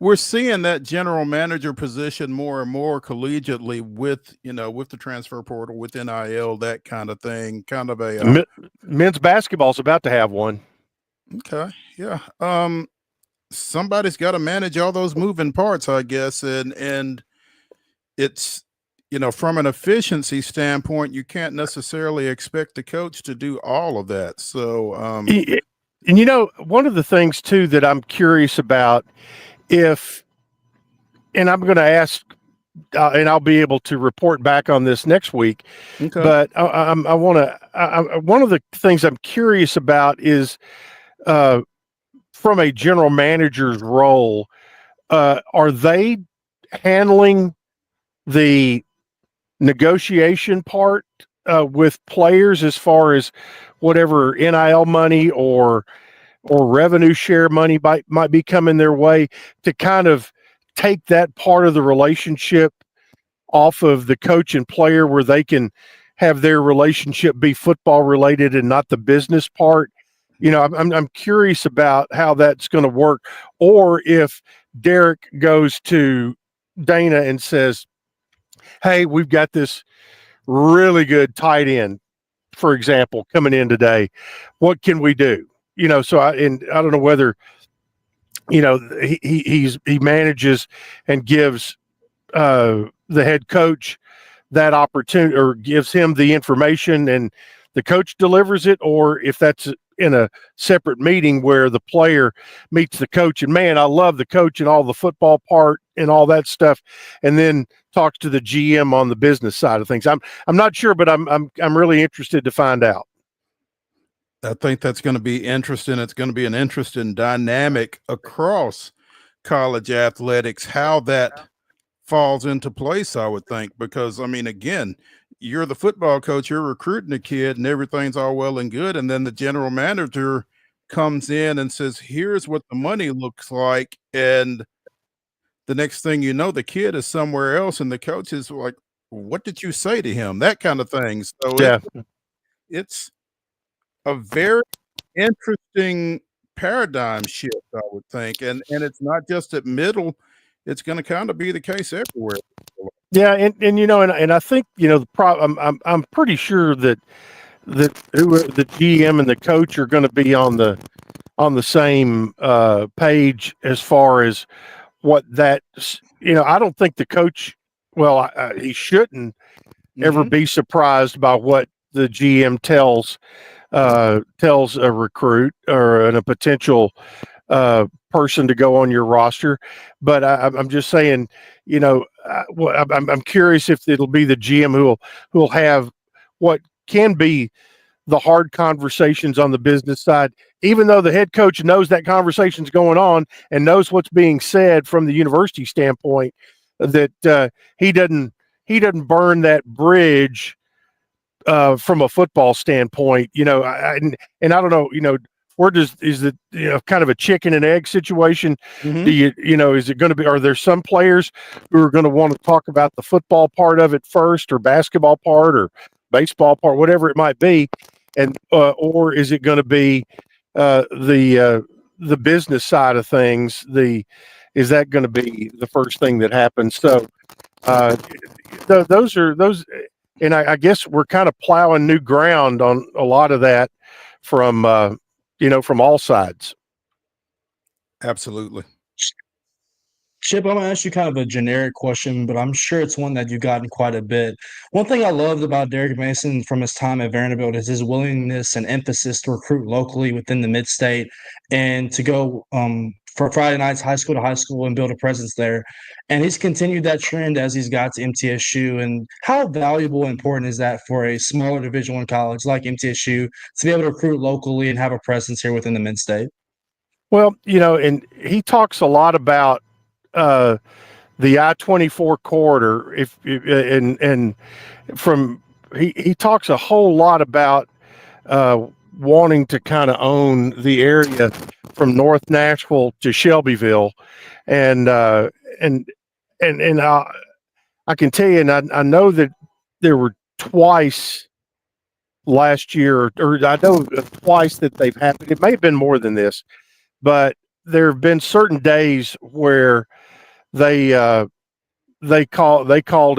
we're seeing that general manager position more and more collegiately with the transfer portal, with NIL, that kind of thing. Kind of a men's basketball is about to have one. Okay, yeah. Somebody's got to manage all those moving parts, I guess, and it's from an efficiency standpoint, you can't necessarily expect the coach to do all of that. So, and one of the things too that I'm curious about, and I'm going to ask, and I'll be able to report back on this next week. Okay. But one of the things I'm curious about is, from a general manager's role, are they handling the negotiation part with players as far as whatever NIL money or revenue share money might be coming their way, to kind of take that part of the relationship off of the coach and player, where they can have their relationship be football related and not the business part? You know, I'm curious about how that's going to work, or if Derek goes to Dana and says, "Hey, we've got this really good tight end, for example, coming in today. What can we do?" You know, so I don't know whether, you know, he manages and gives the head coach that opportunity, or gives him the information and the coach delivers it, or if that's in a separate meeting where the player meets the coach and, man, I love the coach and all the football part and all that stuff, and then talks to the GM on the business side of things. I'm not sure, but I'm really interested to find out. I think that's going to be interesting. It's going to be an interesting dynamic across college athletics, how that falls into place, I would think, because I mean, again, you're the football coach, you're recruiting a kid and everything's all well and good, and then the general manager comes in and says, here's what the money looks like, and the next thing you know, the kid is somewhere else and the coach is like, what did you say to him? That kind of thing. So Yeah. it's a very interesting paradigm shift, I would think, and it's not just at middle, it's going to kind of be the case everywhere. Yeah, and you know, and I think, you know, I'm pretty sure that the GM and the coach are going to be on the same page as far as what that, you know. I don't think the coach, well, he shouldn't ever be surprised by what the GM tells a recruit or a potential person to go on your roster. But I'm just saying, you know, I'm curious if it'll be the GM who'll have what can be the hard conversations on the business side, even though the head coach knows that conversation's going on and knows what's being said from the university standpoint, that he doesn't burn that bridge from a football standpoint. You know, and I don't know, you know, is it, you know, kind of a chicken and egg situation? Do you know, is it going to be, are there some players who are going to want to talk about the football part of it first, or basketball part, or baseball part, whatever it might be, and or is it going to be the business side of things? Is that going to be the first thing that happens? So those, and I guess we're kind of plowing new ground on a lot of that from you know, from all sides. Absolutely. Chip, I'm going to ask you kind of a generic question, but I'm sure it's one that you've gotten quite a bit. One thing I loved about Derek Mason from his time at Vanderbilt is his willingness and emphasis to recruit locally within the mid-state, and to go for Friday nights, high school to high school, and build a presence there. And he's continued that trend as he's got to MTSU. And how valuable and important is that for a smaller Division I college like MTSU to be able to recruit locally and have a presence here within the mid-state? Well, you know, and he talks a lot about the I-24 corridor. And from he talks a whole lot about wanting to kind of own the area from North Nashville to Shelbyville, and I can tell you, and I know that there were twice last year, or I know twice that they've happened. It may have been more than this, but there have been certain days where they called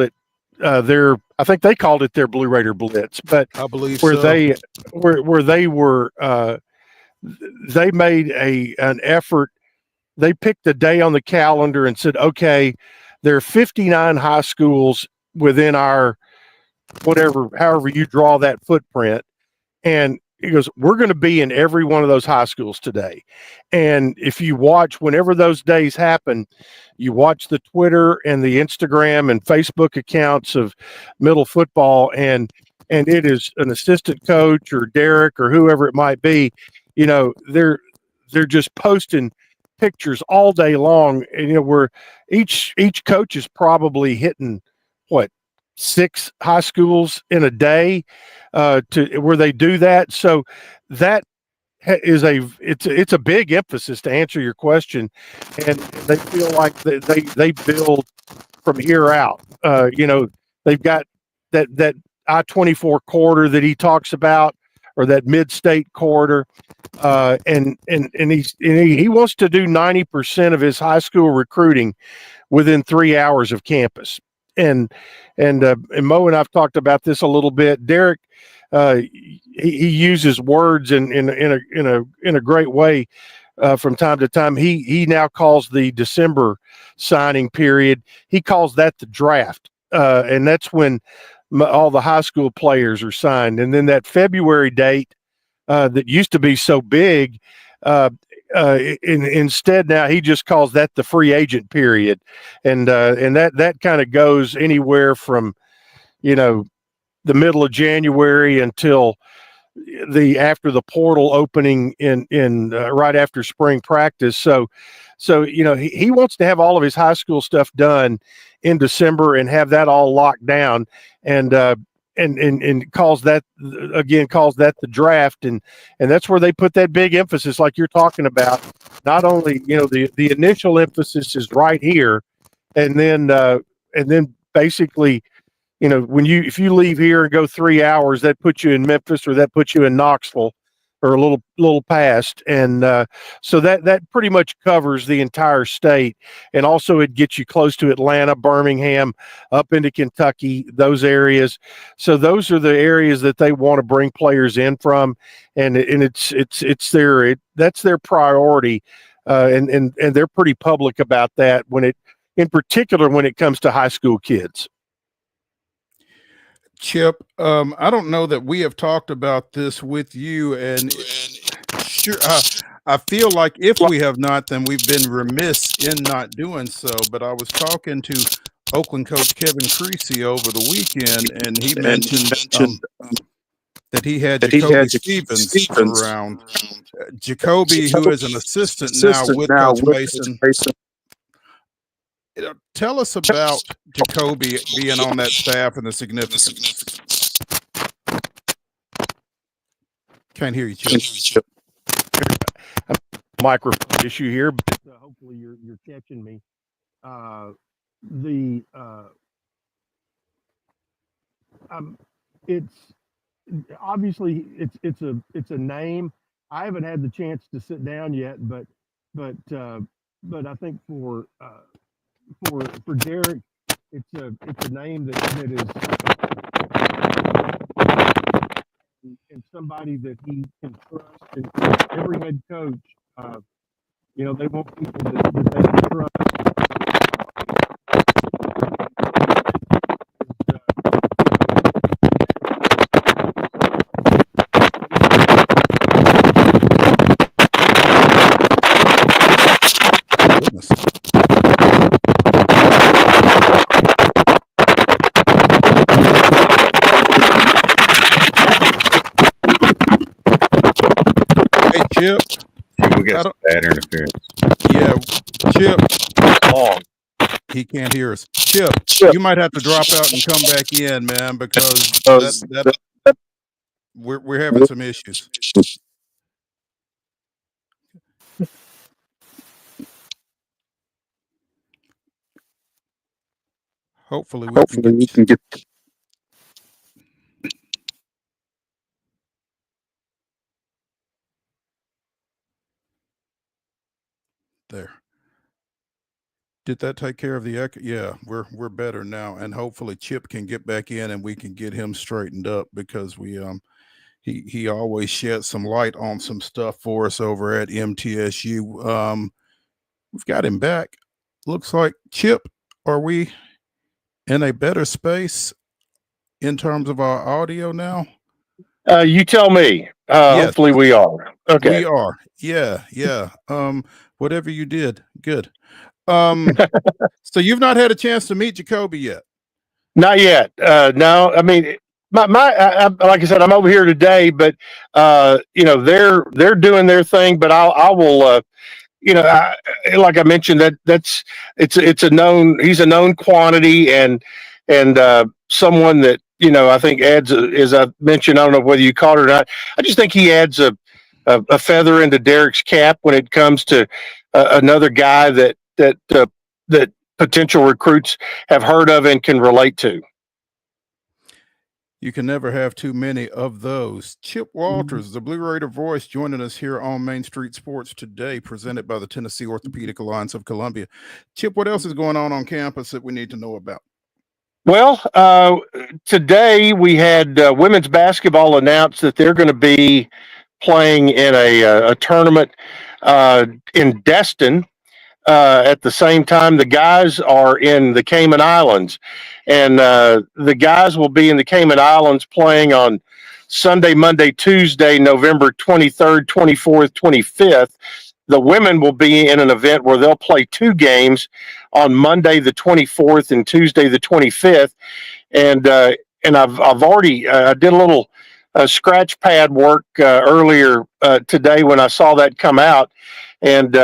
it their, I think they called it their Blue Raider Blitz, but I believe where so. they were they made an effort. They picked a day on the calendar and said, okay, there are 59 high schools within our however you draw that footprint, and he goes, we're going to be in every one of those high schools today. And if you watch, whenever those days happen, you watch the Twitter and the Instagram and Facebook accounts of middle football, and it is an assistant coach or Derek or whoever it might be, you know, they're just posting pictures all day long. And, you know, where each coach is probably hitting what, 6 high schools in a day to where they do that. So that is it's a big emphasis to answer your question, and they feel like they build from here out. They've got that I-24 corridor that he talks about, or that mid-state corridor, and he wants to do 90% of his high school recruiting within 3 hours of campus. And Mo and I've talked about this a little bit. Derek, he uses words in a great way from time to time. He now calls the December signing period, he calls that the draft, and that's when all the high school players are signed. And then that February date that used to be so big, instead now he just calls that the free agent period, and that kind of goes anywhere from the middle of January until after the portal opening in right after spring practice. So he wants to have all of his high school stuff done in December and have that all locked down, and calls that the draft, and that's where they put that big emphasis, like you're talking about. Not only the initial emphasis is right here, and then basically if you leave here and go 3 hours, that puts you in Memphis, or that puts you in Knoxville, or a little past, and so that pretty much covers the entire state. And also it gets you close to Atlanta, Birmingham, up into Kentucky, those areas. So those are the areas that they want to bring players in from, and that's their priority, and they're pretty public about that in particular when it comes to high school kids. Chip, I don't know that we have talked about this with you, and sure, I feel like if we have not, then we've been remiss in not doing so. But I was talking to Oakland coach Kevin Creasy over the weekend, and he mentioned that he had Jacoby Stevens around. Jacoby, who is an assistant now with Coach Mason. Tell us about Jacoby being on that staff and the significance. Can't hear you, Chip. Microphone issue here, but hopefully you're catching me. It's obviously it's a name. I haven't had the chance to sit down yet, but I think for Derek, it's a name that is and somebody that he can trust. And every head coach, they want people that they can trust. Chip, we got bad interference. Yeah, Chip. Long. He can't hear us. Chip, you might have to drop out and come back in, man, because we're having some issues. Hopefully we can get there. Did that take care of the echo? Yeah, we're better now, and hopefully Chip can get back in and we can get him straightened up, because he always sheds some light on some stuff for us over at MTSU. We've got him back. Looks like, Chip, are we in a better space in terms of our audio now? You tell me. Yes. Hopefully we are. Okay. We are. Yeah. Whatever you did, good. So you've not had a chance to meet Jacoby yet? Not yet. No, I mean, like I said, I'm over here today, but they're doing their thing. But I will, like I mentioned, he's a known quantity, and and someone that, I think adds, as I mentioned, I don't know whether you caught it or not. I just think he adds a feather into Derek's cap when it comes to another guy that potential recruits have heard of and can relate to. You can never have too many of those. Chip Walters, the Blue Raider voice, joining us here on Main Street Sports today, presented by the Tennessee Orthopedic Alliance of Columbia. Chip, what else is going on campus that we need to know about? Well, today we had women's basketball announce that they're going to be playing in a tournament in Destin. At the same time, the guys are in the Cayman Islands, and the guys will be in the Cayman Islands playing on Sunday, Monday, Tuesday, November 23rd, 24th, 25th. The women will be in an event where they'll play 2 games on Monday the 24th and Tuesday the 25th. And I've already I did a little scratch pad work earlier today when I saw that come out, and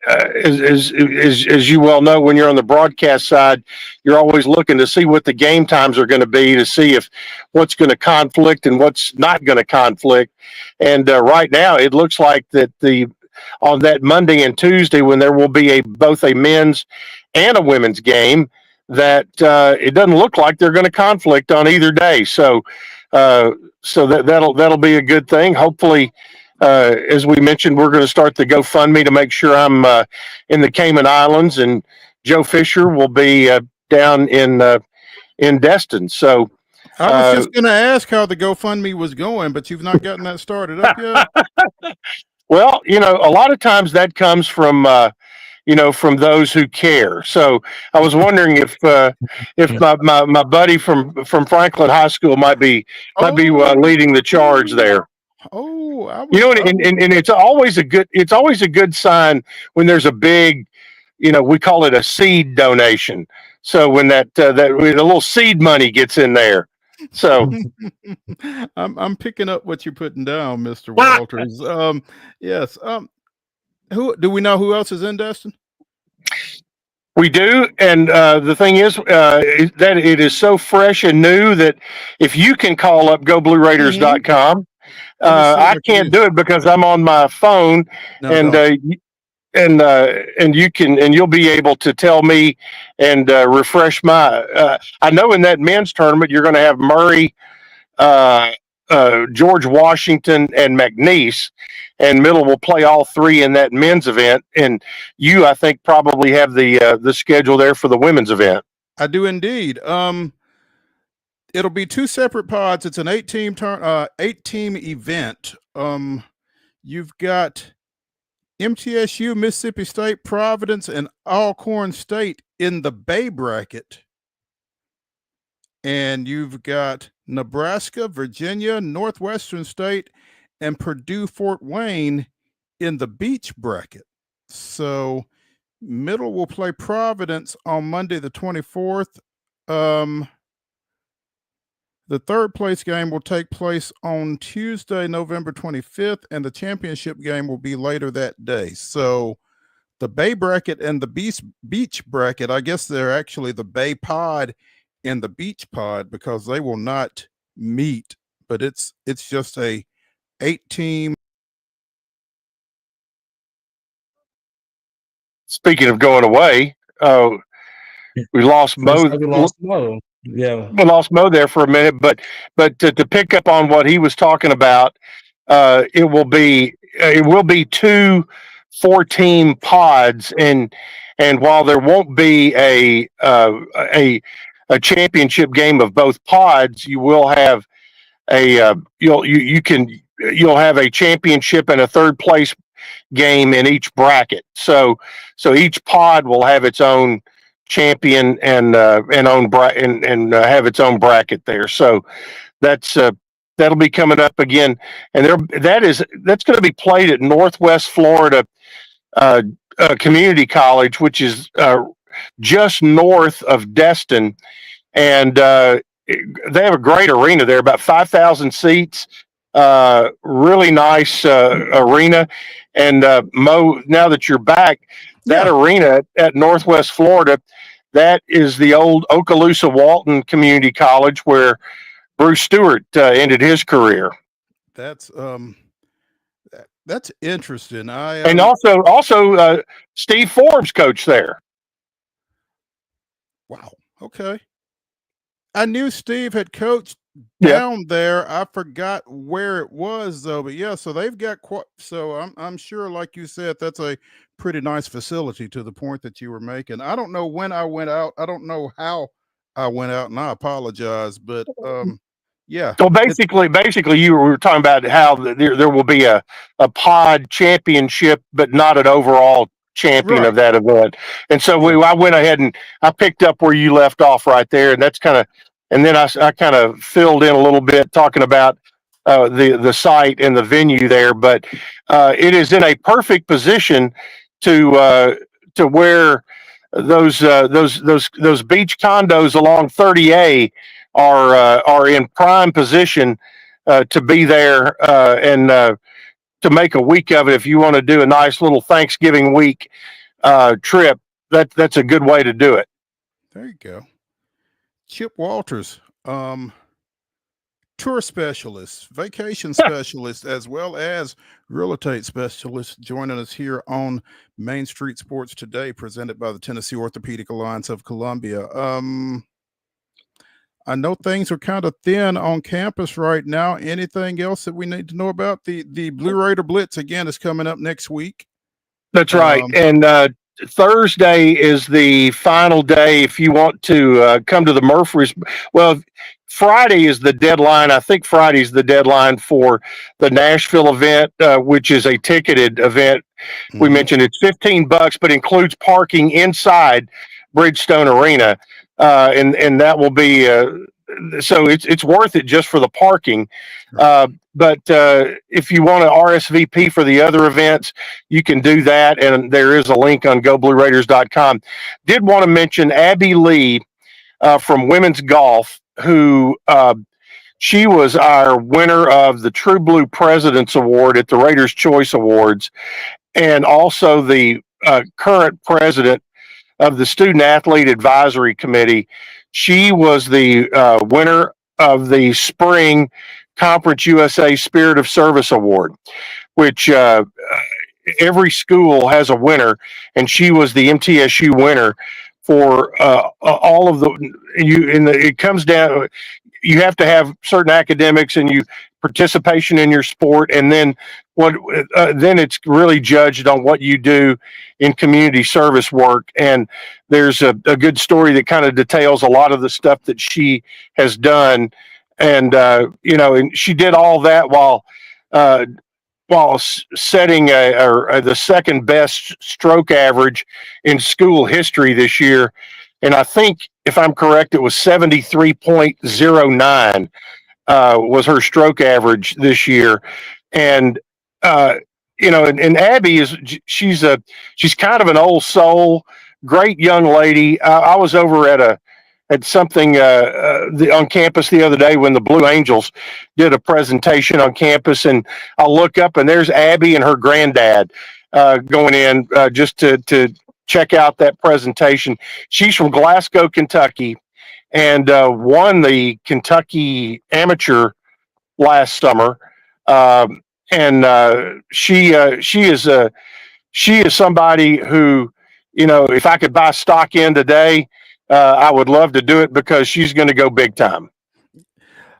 as you well know, when you're on the broadcast side, you're always looking to see what the game times are going to be, to see if what's going to conflict and what's not going to conflict. And right now, it looks like that on that Monday and Tuesday, when there will be both a men's and a women's game, that it doesn't look like they're going to conflict on either day. So that'll be a good thing. Hopefully. As we mentioned, we're going to start the GoFundMe to make sure I'm in the Cayman Islands, and Joe Fisher will be down in Destin. So I was just going to ask how the GoFundMe was going, but you've not gotten that started up yet. Well, a lot of times that comes from from those who care. So I was wondering if my buddy from Franklin High School might be leading the charge there. Oh, and it's always a good sign when there's a big, we call it a seed donation. So when that little seed money gets in there. So I'm picking up what you're putting down, Mr. Walters. Yes. Who do we know who else is in Destin? We do, and the thing is that it is so fresh and new that if you can call up GoBlueRaiders.com. I can't do it because I'm on my phone, and you'll be able to tell me and refresh my. I know in that men's tournament you're going to have Murray, George Washington, and McNeese, and Middle will play all 3 in that men's event. And you, I think, probably have the schedule there for the women's event. I do indeed. It'll be 2 separate pods. It's an 8-team event. You've got MTSU, Mississippi State, Providence, and Alcorn State in the Bay bracket. And you've got Nebraska, Virginia, Northwestern State, and Purdue Fort Wayne in the Beach bracket. So Middle will play Providence on Monday the 24th. The third place game will take place on Tuesday, November 25th, and the championship game will be later that day. So the Bay bracket and the Beach bracket, I guess they're actually the Bay pod and the Beach pod because they will not meet, but it's just a 8-team. Speaking of going away, we lost Mo. Yeah, we lost Mo there for a minute, but to pick up on what he was talking about, it will be 2 4-team pods, and while there won't be a championship game of both pods, you will have you'll have a championship and a third place game in each bracket. So each pod will have its own champion and have its own bracket there. So that'll be coming up again, and that's going to be played at Northwest Florida Community College, which is just north of Destin, and they have a great arena there, about 5,000 seats. Really nice arena. And Mo, now that you're back, that arena at Northwest Florida, that is the old Okaloosa Walton Community College where Bruce Stewart ended his career. That's that's interesting. And also Steve Forbes coached there. Wow. Okay. I knew Steve had coached down there. I forgot where it was though, but yeah, so they've got so I'm sure, like you said, that's a pretty nice facility to the point that you were making. I don't know when I went out. I don't know how I went out, and I apologize, but yeah. Well, basically, we were talking about how there will be a pod championship, but not an overall champion of that event. And so I went ahead and I picked up where you left off right there, and that's kind of, and then I kind of filled in a little bit talking about the site and the venue there, but it is in a perfect position to where those beach condos along 30A are in prime position to be there and to make a week of it. If you want to do a nice little Thanksgiving week trip, that's a good way to do it. There you go. Chip Walters, tour specialist, vacation specialist, as well as real estate specialist, joining us here on Main Street Sports Today, presented by the Tennessee Orthopedic Alliance of Columbia. I know things are kind of thin on campus right now. Anything else that we need to know about? The Blue Raider Blitz again is coming up next week. That's right. And Thursday is the final day if you want to come to the Murphys. Well, Friday is the deadline. I think Friday's the deadline for the Nashville event, which is a ticketed event. Mm-hmm. We mentioned it's $15, but includes parking inside Bridgestone Arena. And that will be so it's worth it just for the parking. But if you want to RSVP for the other events, you can do that, and there is a link on GoBlueRaiders.com. Did want to mention Abby Lee from women's golf, who she was our winner of the True Blue President's Award at the Raiders' Choice Awards, and also the current president of the Student Athlete Advisory Committee. She was the winner of the Spring Conference USA Spirit of Service Award, which every school has a winner, and she was the MTSU winner for all of the. It comes down. You have to have certain academics and participation in your sport, and then then it's really judged on what you do in community service work. And there's a good story that kind of details a lot of the stuff that she has done, and and she did all that while setting the second best stroke average in school history this year. And I think, if I'm correct, it was 73.09 was her stroke average this year. And and Abby she's kind of an old soul, great young lady. I was over at something on campus the other day when the Blue Angels did a presentation on campus, and I look up and there's Abby and her granddad going in just to check out that presentation. She's from Glasgow, Kentucky, and won the Kentucky Amateur last summer. She is somebody who, if I could buy stock in today, I would love to do it, because she's going to go big time.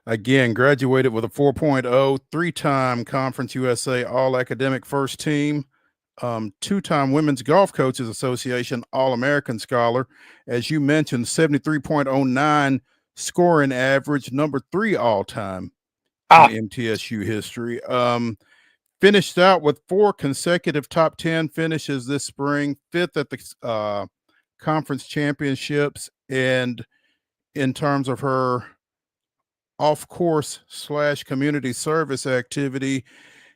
Again, graduated with a 4.0, three-time Conference USA All-Academic First Team, two-time Women's Golf Coaches Association All-American Scholar. As you mentioned, 73.09 scoring average, number 3 all-time in MTSU history. Finished out with 4 consecutive top 10 finishes this spring, 5th at the conference championships. And in terms of her off-course / community service activity,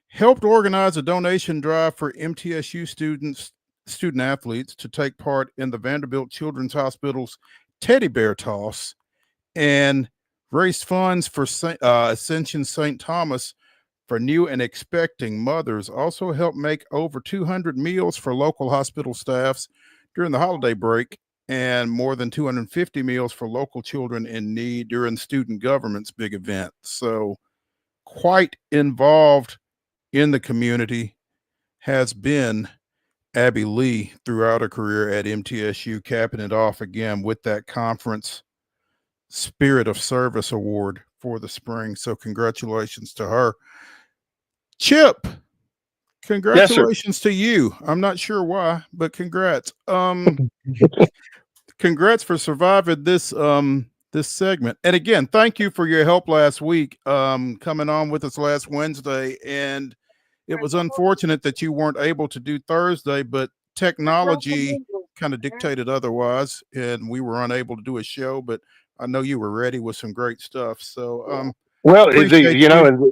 helped organize a donation drive for MTSU student athletes to take part in the Vanderbilt Children's Hospital's Teddy Bear Toss, and raised funds for Ascension St. Thomas for new and expecting mothers. Also helped make over 200 meals for local hospital staffs during the holiday break and more than 250 meals for local children in need during student government's big event. So quite involved in the community has been Abby Lee throughout her career at MTSU, capping it off again with that conference Spirit of Service Award for the spring. So congratulations to her. Chip, congratulations to you. I'm not sure why, but congrats. Congrats for surviving this this segment. And again, thank you for your help last week, coming on with us last Wednesday. And it was unfortunate that you weren't able to do Thursday, but technology kind of dictated otherwise, and we were unable to do a show. But I know you were ready with some great stuff. So, well, appreciate you know,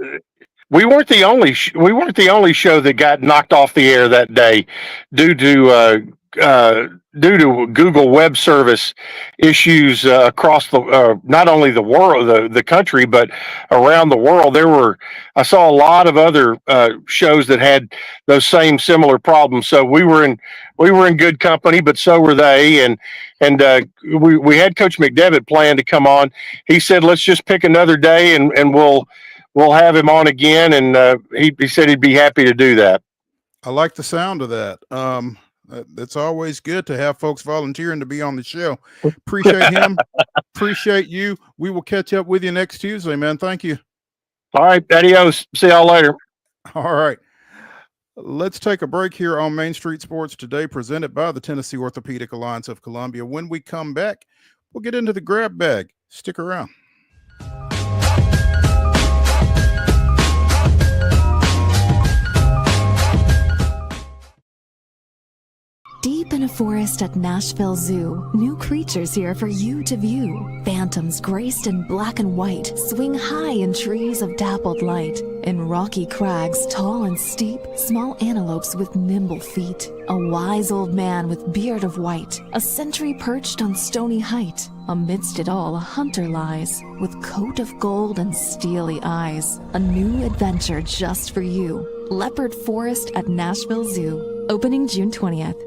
we weren't the only show that got knocked off the air that day due to Google Web Service issues across the not only the world, the country, but around the world. I saw a lot of other shows that had those similar problems. So we were in good company, but so were they. And we had Coach McDevitt plan to come on. He said, let's just pick another day and we'll have him on again. And he said he'd be happy to do that. I like the sound of that. It's always good to have folks volunteering to be on the show. Appreciate him. Appreciate you. We will catch up with you next Tuesday, man. Thank you. All right. Adios. See y'all later. All right. Let's take a break here on Main Street Sports Today, presented by the Tennessee Orthopedic Alliance of Columbia. When we come back, we'll get into the grab bag. Stick around. Deep in a forest at Nashville Zoo, new creatures here for you to view. Phantoms graced in black and white swing high in trees of dappled light. In rocky crags, tall and steep, small antelopes with nimble feet. A wise old man with beard of white, a sentry perched on stony height. Amidst it all, a hunter lies, with coat of gold and steely eyes. A new adventure just for you. Leopard Forest at Nashville Zoo, opening June 20th.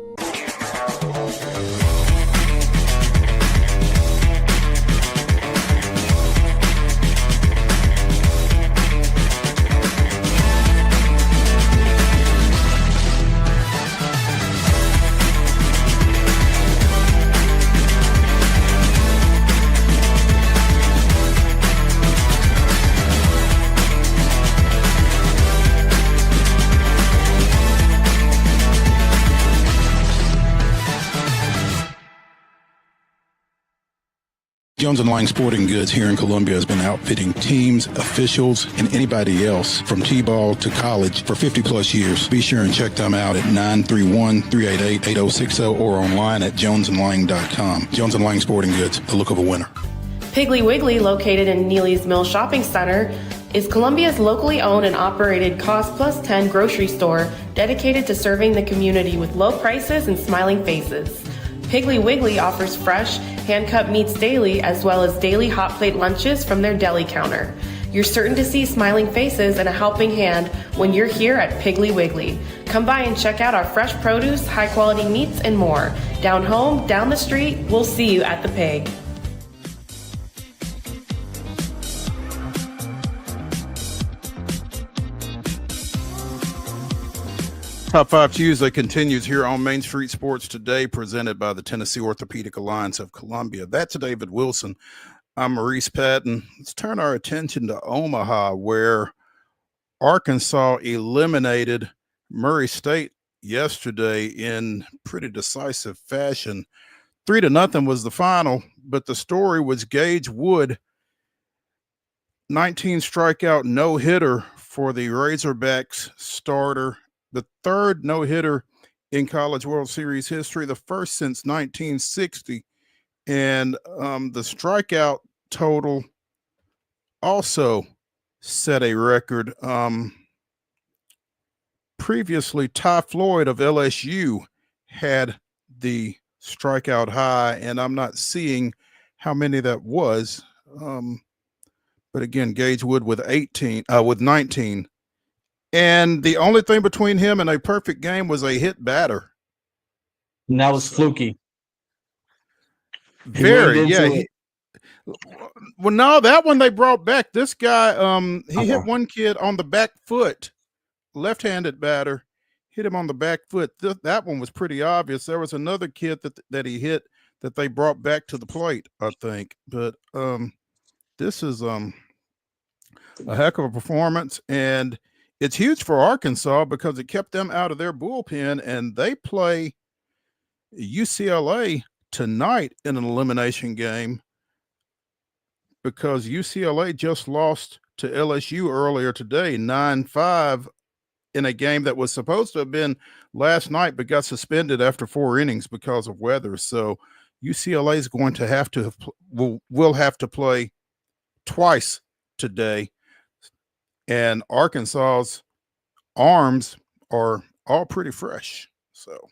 Jones & Lang Sporting Goods here in Columbia has been outfitting teams, officials, and anybody else from T-ball to college for 50 plus years. Be sure and check them out at 931-388-8060 or online at jonesandlang.com. Jones & Lang Sporting Goods, the look of a winner. Piggly Wiggly, located in Neely's Mill Shopping Center, is Columbia's locally owned and operated Cost Plus 10 grocery store dedicated to serving the community with low prices and smiling faces. Piggly Wiggly offers fresh, hand-cut meats daily, as well as daily hot plate lunches from their deli counter. You're certain to see smiling faces and a helping hand when you're here at Piggly Wiggly. Come by and check out our fresh produce, high-quality meats, and more. Down home, down the street, we'll see you at the Pig. Top 5 Tuesday continues here on Main Street Sports Today, presented by the Tennessee Orthopedic Alliance of Columbia. That's David Wilson. I'm Maurice Patton. Let's turn our attention to Omaha, where Arkansas eliminated Murray State yesterday in pretty decisive fashion. 3-0 was the final, but the story was Gage Wood, 19 strikeout no-hitter for the Razorbacks starter. The third no-hitter in College World Series history, the first since 1960. And the strikeout total also set a record. Previously, Ty Floyd of LSU had the strikeout high, and I'm not seeing how many that was. But again, Gage Wood with 19. And the only thing between him and a perfect game was a hit batter. And that was fluky. Very, yeah. into it. Well, no, that one they brought back. This guy, he hit Okay. one kid on the back foot, left-handed batter, hit him on the back foot. That one was pretty obvious. There was another kid that he hit that they brought back to the plate, I think. But this is a heck of a performance, and it's huge for Arkansas because it kept them out of their bullpen, and they play UCLA tonight in an elimination game because UCLA just lost to LSU earlier today, 9-5, in a game that was supposed to have been last night but got suspended after 4 innings because of weather. So UCLA is going to will have to play twice today, and Arkansas's arms are all pretty fresh. So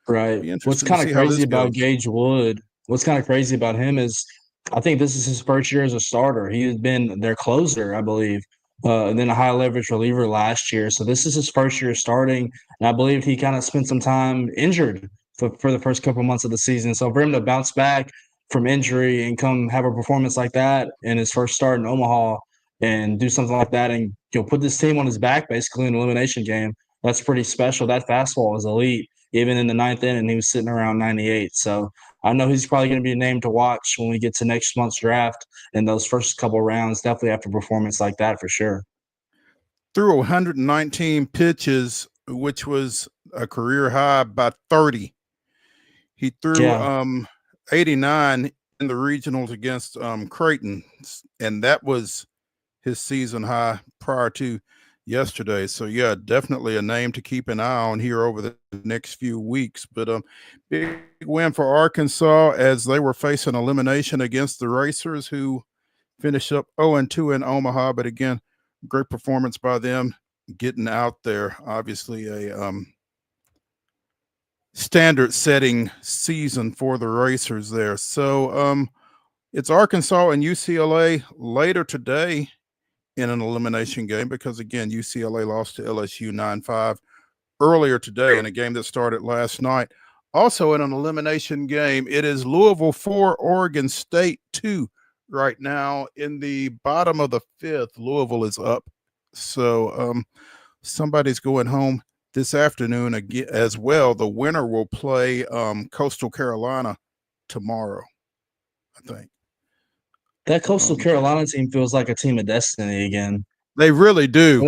Right. What's kind of crazy about Gage Wood, what's kind of crazy about him is I think this is his first year as a starter. He had been their closer, I believe, and then a high leverage reliever last year. So this is his first year starting. And I believe he kind of spent some time injured for the first couple months of the season. So for him to bounce back from injury and come have a performance like that in his first start in Omaha and do something like that and put this team on his back basically in an elimination game, that's pretty special. That fastball is elite. Even in the ninth inning, he was sitting around 98. So I know he's probably going to be a name to watch when we get to next month's draft in those first couple rounds, definitely after a performance like that for sure. Threw 119 pitches, which was a career high by 30. He threw 89 in the regionals against Creighton, and that was his season high prior to yesterday. So yeah, definitely a name to keep an eye on here over the next few weeks. But big win for Arkansas as they were facing elimination against the Racers, who finished up 0-2 in Omaha. But again, great performance by them getting out there. Obviously a standard setting season for the Racers there. So it's Arkansas and UCLA later today in an elimination game because, again, UCLA lost to LSU 9-5 earlier today in a game that started last night. Also in an elimination game, it is Louisville 4, Oregon State 2 right now in the bottom of the 5th. Louisville is up. So somebody's going home this afternoon again as well. The winner will play Coastal Carolina tomorrow, I think. That Coastal Carolina team feels like a team of destiny again. They really do.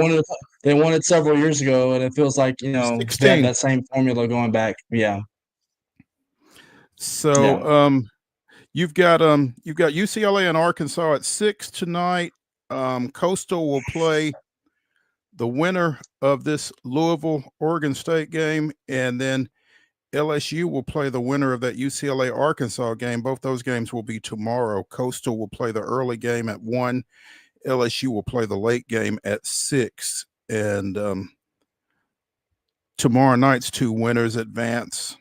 They won it several years ago, and it feels like, they have that same formula going back. Yeah. So you've got UCLA and Arkansas at 6 tonight. Coastal will play the winner of this Louisville Oregon State game, and then LSU will play the winner of that UCLA Arkansas game. Both those games will be tomorrow. Coastal will play the early game at 1. LSU will play the late game at 6. And tomorrow night's 2 winners advance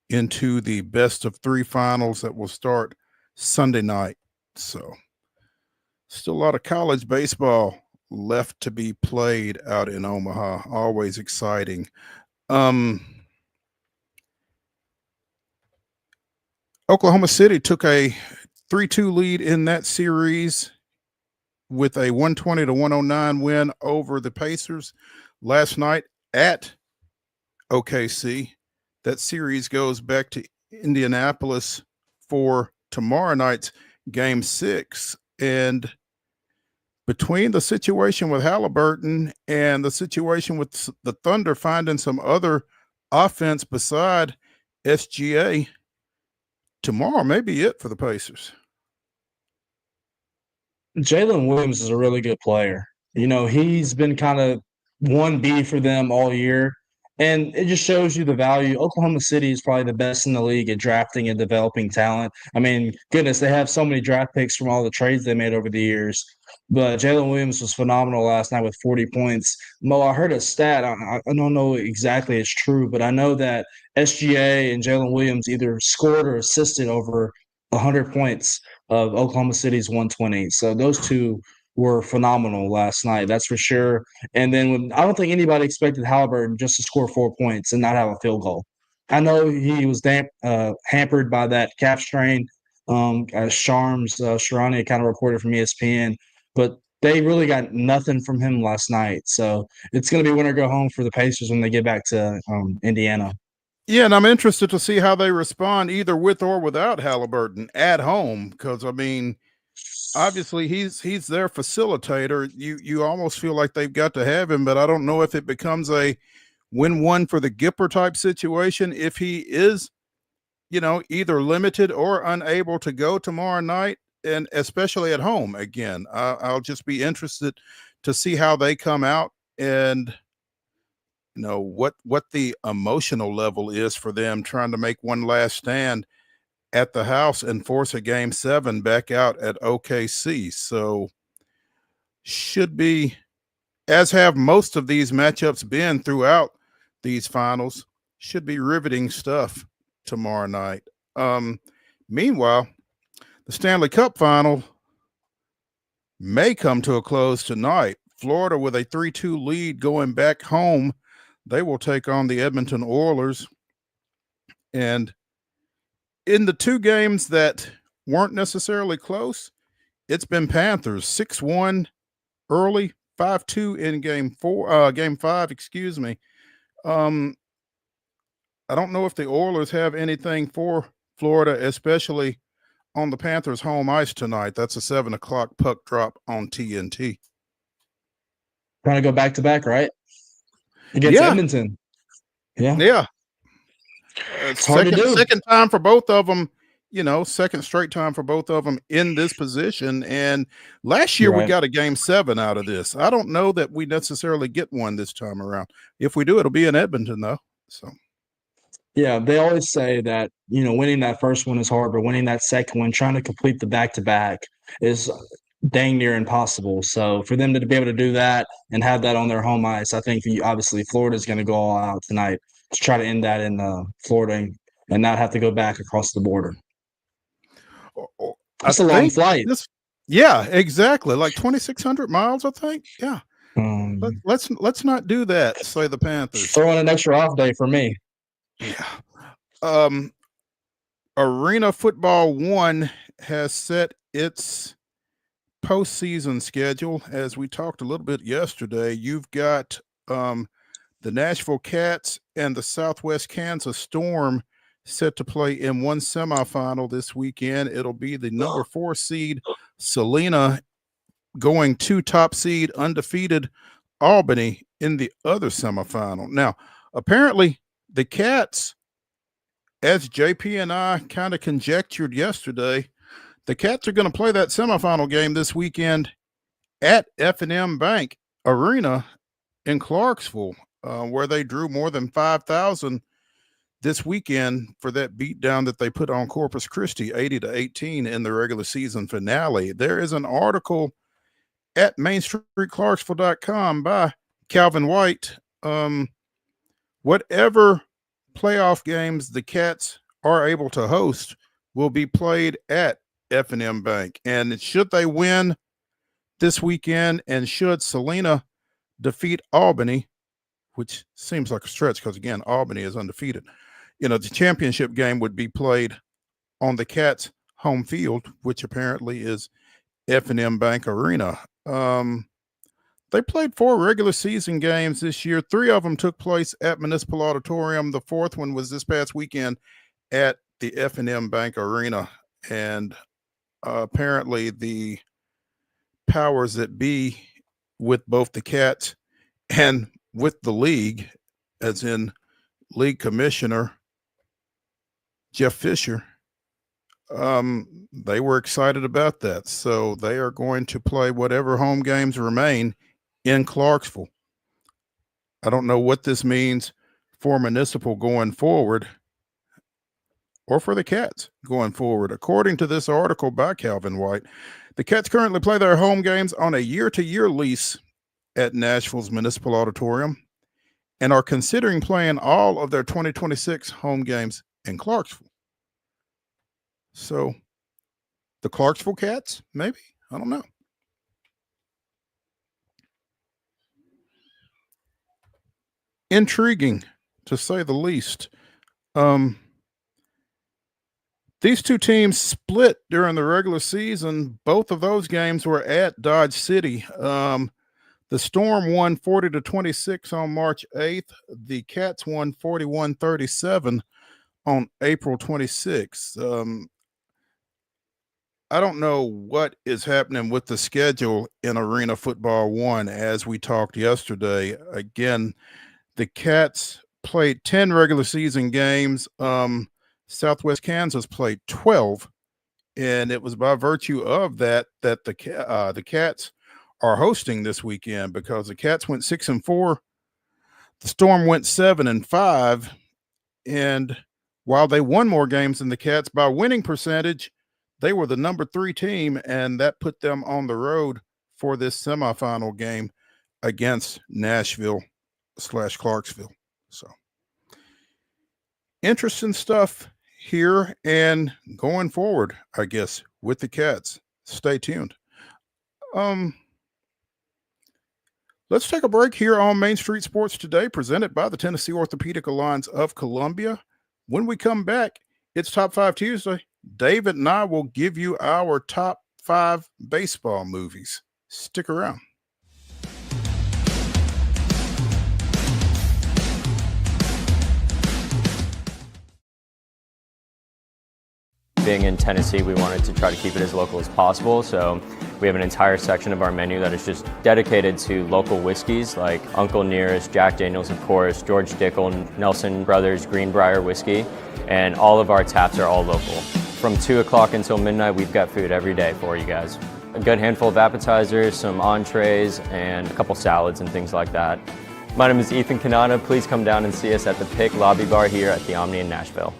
into the best of 3 finals that will start Sunday night. So still a lot of college baseball left to be played out in Omaha. Always exciting. Oklahoma City took a 3-2 lead in that series with a 120-109 win over the Pacers last night at OKC. That series goes back to Indianapolis for tomorrow night's Game 6. And between the situation with Halliburton and the situation with the Thunder finding some other offense beside SGA, tomorrow may be it for the Pacers. Jalen Williams is a really good player. He's been kind of 1B for them all year, and it just shows you the value. Oklahoma City is probably the best in the league at drafting and developing talent. I mean, goodness, they have so many draft picks from all the trades they made over the years. But Jalen Williams was phenomenal last night with 40 points. Mo, I heard a stat. I don't know exactly it's true, but I know that SGA and Jalen Williams either scored or assisted over 100 points of Oklahoma City's 120. So those two were phenomenal last night, that's for sure. And then I don't think anybody expected Halliburton just to score 4 points and not have a field goal. I know he was hampered by that calf strain, as Sharani kind of reported from ESPN, but they really got nothing from him last night. So it's going to be win or go home for the Pacers when they get back to Indiana. Yeah, and I'm interested to see how they respond either with or without Halliburton at home, because I mean, obviously he's their facilitator. You almost feel like they've got to have him, but I don't know if it becomes a win one for the Gipper type situation if he is, either limited or unable to go tomorrow night, and especially at home again. I'll just be interested to see how they come out and what the emotional level is for them trying to make one last stand at the house and force a game 7 back out at OKC. So should be, as have most of these matchups been throughout these finals, should be riveting stuff tomorrow night. Meanwhile, the Stanley Cup final may come to a close tonight. Florida with a 3-2 lead going back home. They will take on the Edmonton Oilers. And in the two games that weren't necessarily close, it's been Panthers 6-1 early, 5-2 in game 5, excuse me. I don't know if the Oilers have anything for Florida, especially on the Panthers' home ice tonight. That's a 7:00 puck drop on TNT. Trying to go back to back, right? Against Edmonton. Yeah. Second time for both of them, second straight time for both of them in this position. And last year we got a game 7 out of this. I don't know that we necessarily get one this time around. If we do, it'll be in Edmonton though. So yeah, they always say that, winning that first one is hard, but winning that second one, trying to complete the back-to-back is dang near impossible. So for them to be able to do that and have that on their home ice, I think obviously Florida's going to go all out tonight to try to end that in Florida and not have to go back across the border. That's a long flight. Yeah, exactly. Like 2,600 miles, I think. Yeah. Let's not do that, say the Panthers. Throw in an extra off day for me. Yeah. Arena Football 1 has set its postseason schedule. As we talked a little bit yesterday, you've got the Nashville Cats and the Southwest Kansas Storm set to play in one semifinal this weekend. It'll be the number 4 seed Salina going to top seed undefeated Albany in the other semifinal. Now, apparently the Cats, as JP and I kind of conjectured yesterday, the Cats are going to play that semifinal game this weekend at F&M Bank Arena in Clarksville, where they drew more than 5,000 this weekend for that beatdown that they put on Corpus Christi, 80-18 in the regular season finale. There is an article at MainStreetClarksville.com by Calvin White. Whatever playoff games the Cats are able to host will be played at F&M Bank. And should they win this weekend and should Salina defeat Albany, which seems like a stretch because, again, Albany is undefeated, the championship game would be played on the Cats' home field, which apparently is F&M Bank Arena. They played 4 regular season games this year. 3 of them took place at Municipal Auditorium. The 4th one was this past weekend at the F&M Bank Arena. And apparently the powers that be with both the Cats and with the league, as in league commissioner Jeff Fisher, they were excited about that. So they are going to play whatever home games remain in Clarksville. I don't know what this means for Municipal going forward or for the Cats going forward. According to this article by Calvin White, the Cats currently play their home games on a year-to-year lease at Nashville's Municipal Auditorium and are considering playing all of their 2026 home games in Clarksville. So the Clarksville Cats, maybe? I don't know. Intriguing, to say the least. Um, these two teams split during the regular season. Both of those games were at Dodge City. The Storm won 40-26 on March 8th. The Cats won 41-37 on April 26th. I don't know what is happening with the schedule in Arena Football 1 as we talked yesterday. Again, the Cats played 10 regular season games. Southwest Kansas played 12, and it was by virtue of that the Cats are hosting this weekend, because the Cats went 6-4, the Storm went 7-5, and while they won more games than the Cats by winning percentage, they were the number 3 team, and that put them on the road for this semifinal game against Nashville/Clarksville. So interesting stuff here and going forward, I guess, with the Cats. Stay tuned. Let's take a break here on Main Street Sports Today, presented by the Tennessee Orthopedic Alliance of Columbia. When we come back, it's Top 5 Tuesday. David and I will give you our top 5 baseball movies. Stick around. Being in Tennessee, we wanted to try to keep it as local as possible, so we have an entire section of our menu that is just dedicated to local whiskeys like Uncle Nearest, Jack Daniels, of course, George Dickel, Nelson Brothers, Greenbrier Whiskey, and all of our taps are all local. From 2 o'clock until midnight, we've got food every day for you guys. A good handful of appetizers, some entrees, and a couple salads and things like that. My name is Ethan Kanata. Please come down and see us at the Pick Lobby Bar here at the Omni in Nashville.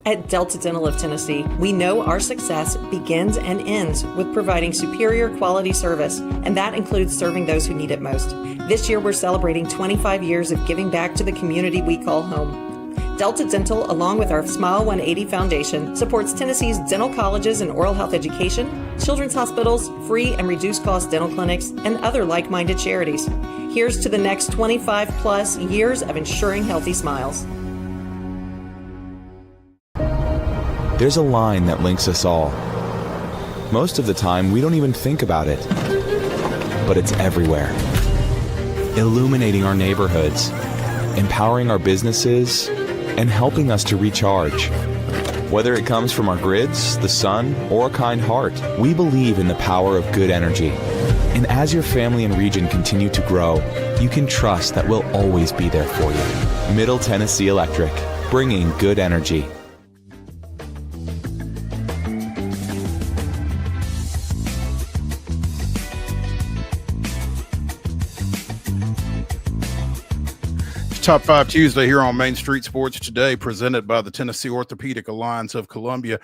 At Delta Dental of Tennessee, we know our success begins and ends with providing superior quality service, and that includes serving those who need it most. This year, we're celebrating 25 years of giving back to the community we call home. Delta Dental, along with our Smile 180 Foundation, supports Tennessee's dental colleges and oral health education, children's hospitals, free and reduced cost dental clinics, and other like-minded charities. Here's to the next 25 plus years of ensuring healthy smiles. There's a line that links us all. Most of the time, we don't even think about it, but it's everywhere. Illuminating our neighborhoods, empowering our businesses, and helping us to recharge. Whether it comes from our grids, the sun, or a kind heart, we believe in the power of good energy. And as your family and region continue to grow, you can trust that we'll always be there for you. Middle Tennessee Electric, bringing good energy. Top 5 Tuesday here on Main Street Sports Today, presented by the Tennessee Orthopedic Alliance of Columbia.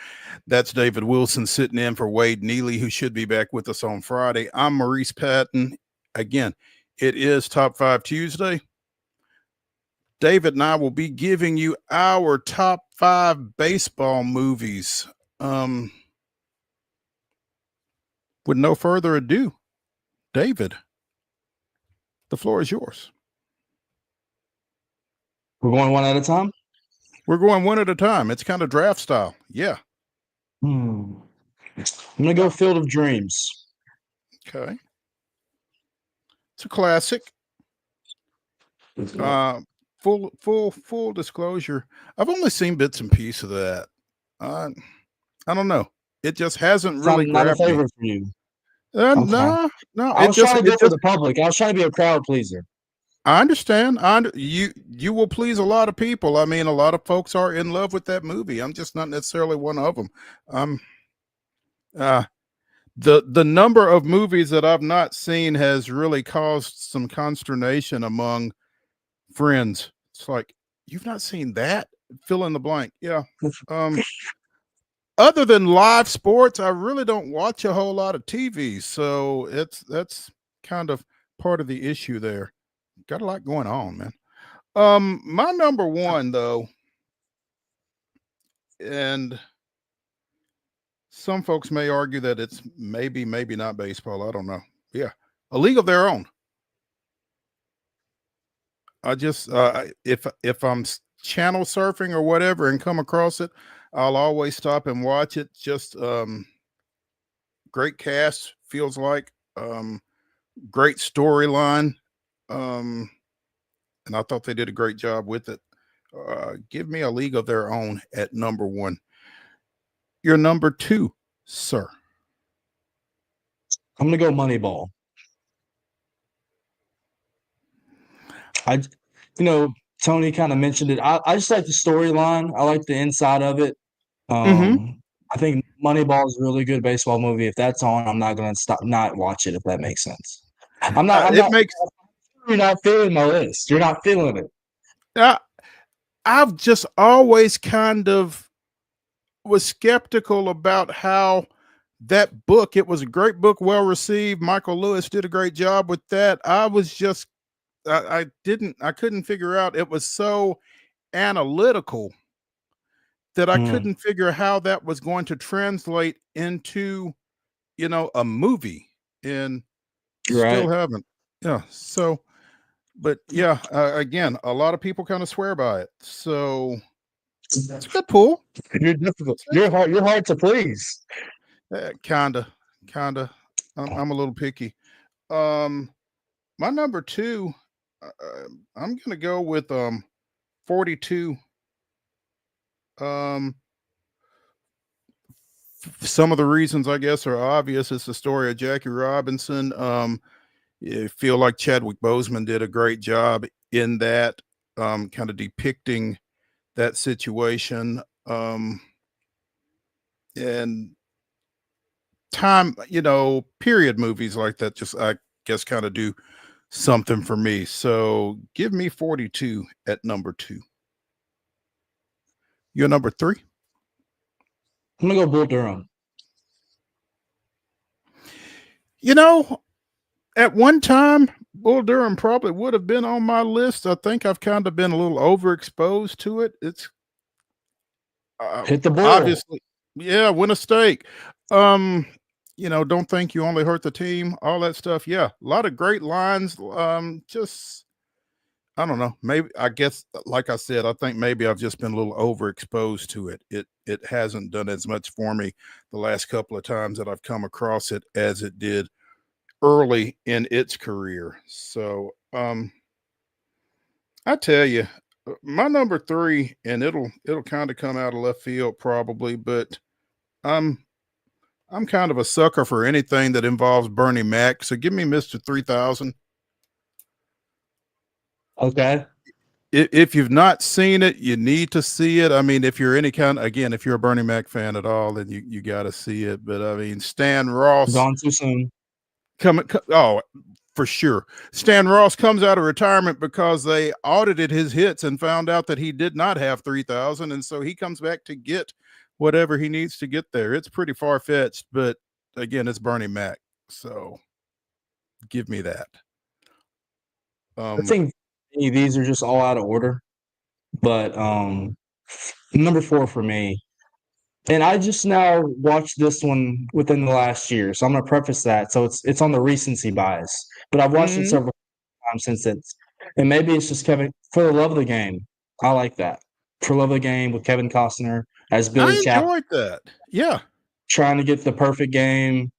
That's David Wilson sitting in for Wade Neely, who should be back with us on Friday. I'm Maurice Patton. Again, it is Top 5 Tuesday. David and I will be giving you our top 5 baseball movies. With no further ado, David, the floor is yours. We're going one at a time? We're going one at a time. It's kind of draft style. Yeah. I'm going to go Field of Dreams. Okay. It's a classic. Full disclosure. I've only seen bits and pieces of that. I don't know. It just hasn't really not a grabbed me. favorite for you. No. I was trying to go for the public. I was trying to be a crowd pleaser. I understand. You will please a lot of people. I mean, a lot of folks are in love with that movie. I'm just not necessarily one of them. The number of movies that I've not seen has really caused some consternation among friends. It's like, you've not seen that? Fill in the blank. Yeah. Other than live sports, I really don't watch a whole lot of TV. So that's kind of part of the issue there. Got a lot going on, man. My number one, though, and some folks may argue that it's maybe not baseball. I don't know. Yeah, A League of Their Own. I just if I'm channel surfing or whatever and come across it, I'll always stop and watch it. Just great cast, feels like great storyline. And I thought they did a great job with it. Give me A League of Their Own at number 1. Your number 2, sir. I'm gonna go Moneyball. Tony kind of mentioned it. I just like the storyline. I like the inside of it. I think Moneyball is a really good baseball movie. If that's on, I'm not gonna stop not watch it. If that makes sense. I'm not. It makes. You're not feeling my list. You're not feeling it. I've just always kind of was skeptical about how that book. It was a great book, well received. Michael Lewis did a great job with that. I was just. I couldn't figure out. It was so analytical that I couldn't figure how that was going to translate into, a movie. And still haven't. Yeah. So, but yeah, again, a lot of people kind of swear by it. So it's a good pull. You're difficult. You're hard to please. Kinda. I'm a little picky. My number 2, I'm gonna go with 42. Some of the reasons I guess are obvious. It's the story of Jackie Robinson. I feel like Chadwick Boseman did a great job in that, kind of depicting that situation. And time, period movies like that just, I guess, kind of do something for me. So give me 42 at number 2. Your number 3? I'm gonna go Bull Durham. At one time, Bull Durham probably would have been on my list. I think I've kind of been a little overexposed to it. It's hit the bull. Obviously, yeah, win a stake. Don't think you only hurt the team, all that stuff. Yeah, a lot of great lines. Just, I don't know. Maybe, I guess, like I said, I think maybe I've just been a little overexposed to it. It hasn't done as much for me the last couple of times that I've come across it as it did early in its career. So, I tell you, my number 3, and it'll kind of come out of left field probably, but I'm kind of a sucker for anything that involves Bernie Mac. So give me Mr. 3000. Okay. If you've not seen it, you need to see it. I mean, if you're if you're a Bernie Mac fan at all, then you got to see it. But I mean, Stan Ross gone too soon. For sure. Stan Ross comes out of retirement because they audited his hits and found out that he did not have 3,000, and so he comes back to get whatever he needs to get there. It's pretty far-fetched, but again, it's Bernie Mac, so give me that. I think these are just all out of order, but number 4 for me, and I just now watched this one within the last year, so I'm going to preface that. So it's on the recency bias, but I've watched it several times since and maybe it's just For the Love of the Game. I like that. For Love of the Game with Kevin Costner as Billy Chapman. I enjoyed that. Yeah. Trying to get the perfect game.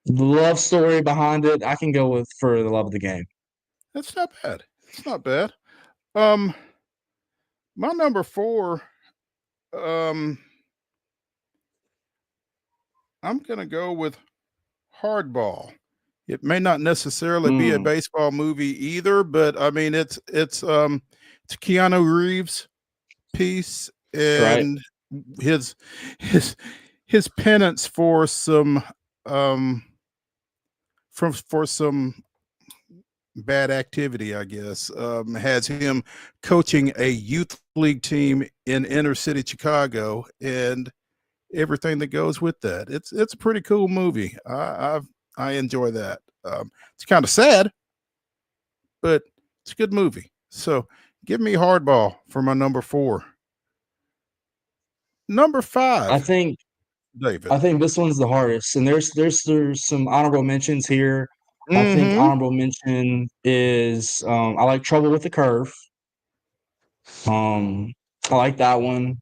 The love story behind it. I can go with For the Love of the Game. That's not bad. It's not bad. My number 4, I'm going to go with Hardball. It may not necessarily be a baseball movie either, but I mean, it's Keanu Reeves' piece and his penance for some for some bad activity, I guess, has him coaching a youth league team in inner city Chicago and everything that goes with that. It's a pretty cool movie. I enjoy that. It's kind of sad, but it's a good movie. So give me Hardball for my number 4. Number 5. I think this one's the hardest, and there's some honorable mentions here. I think honorable mention is I like Trouble with the Curve. I like that one.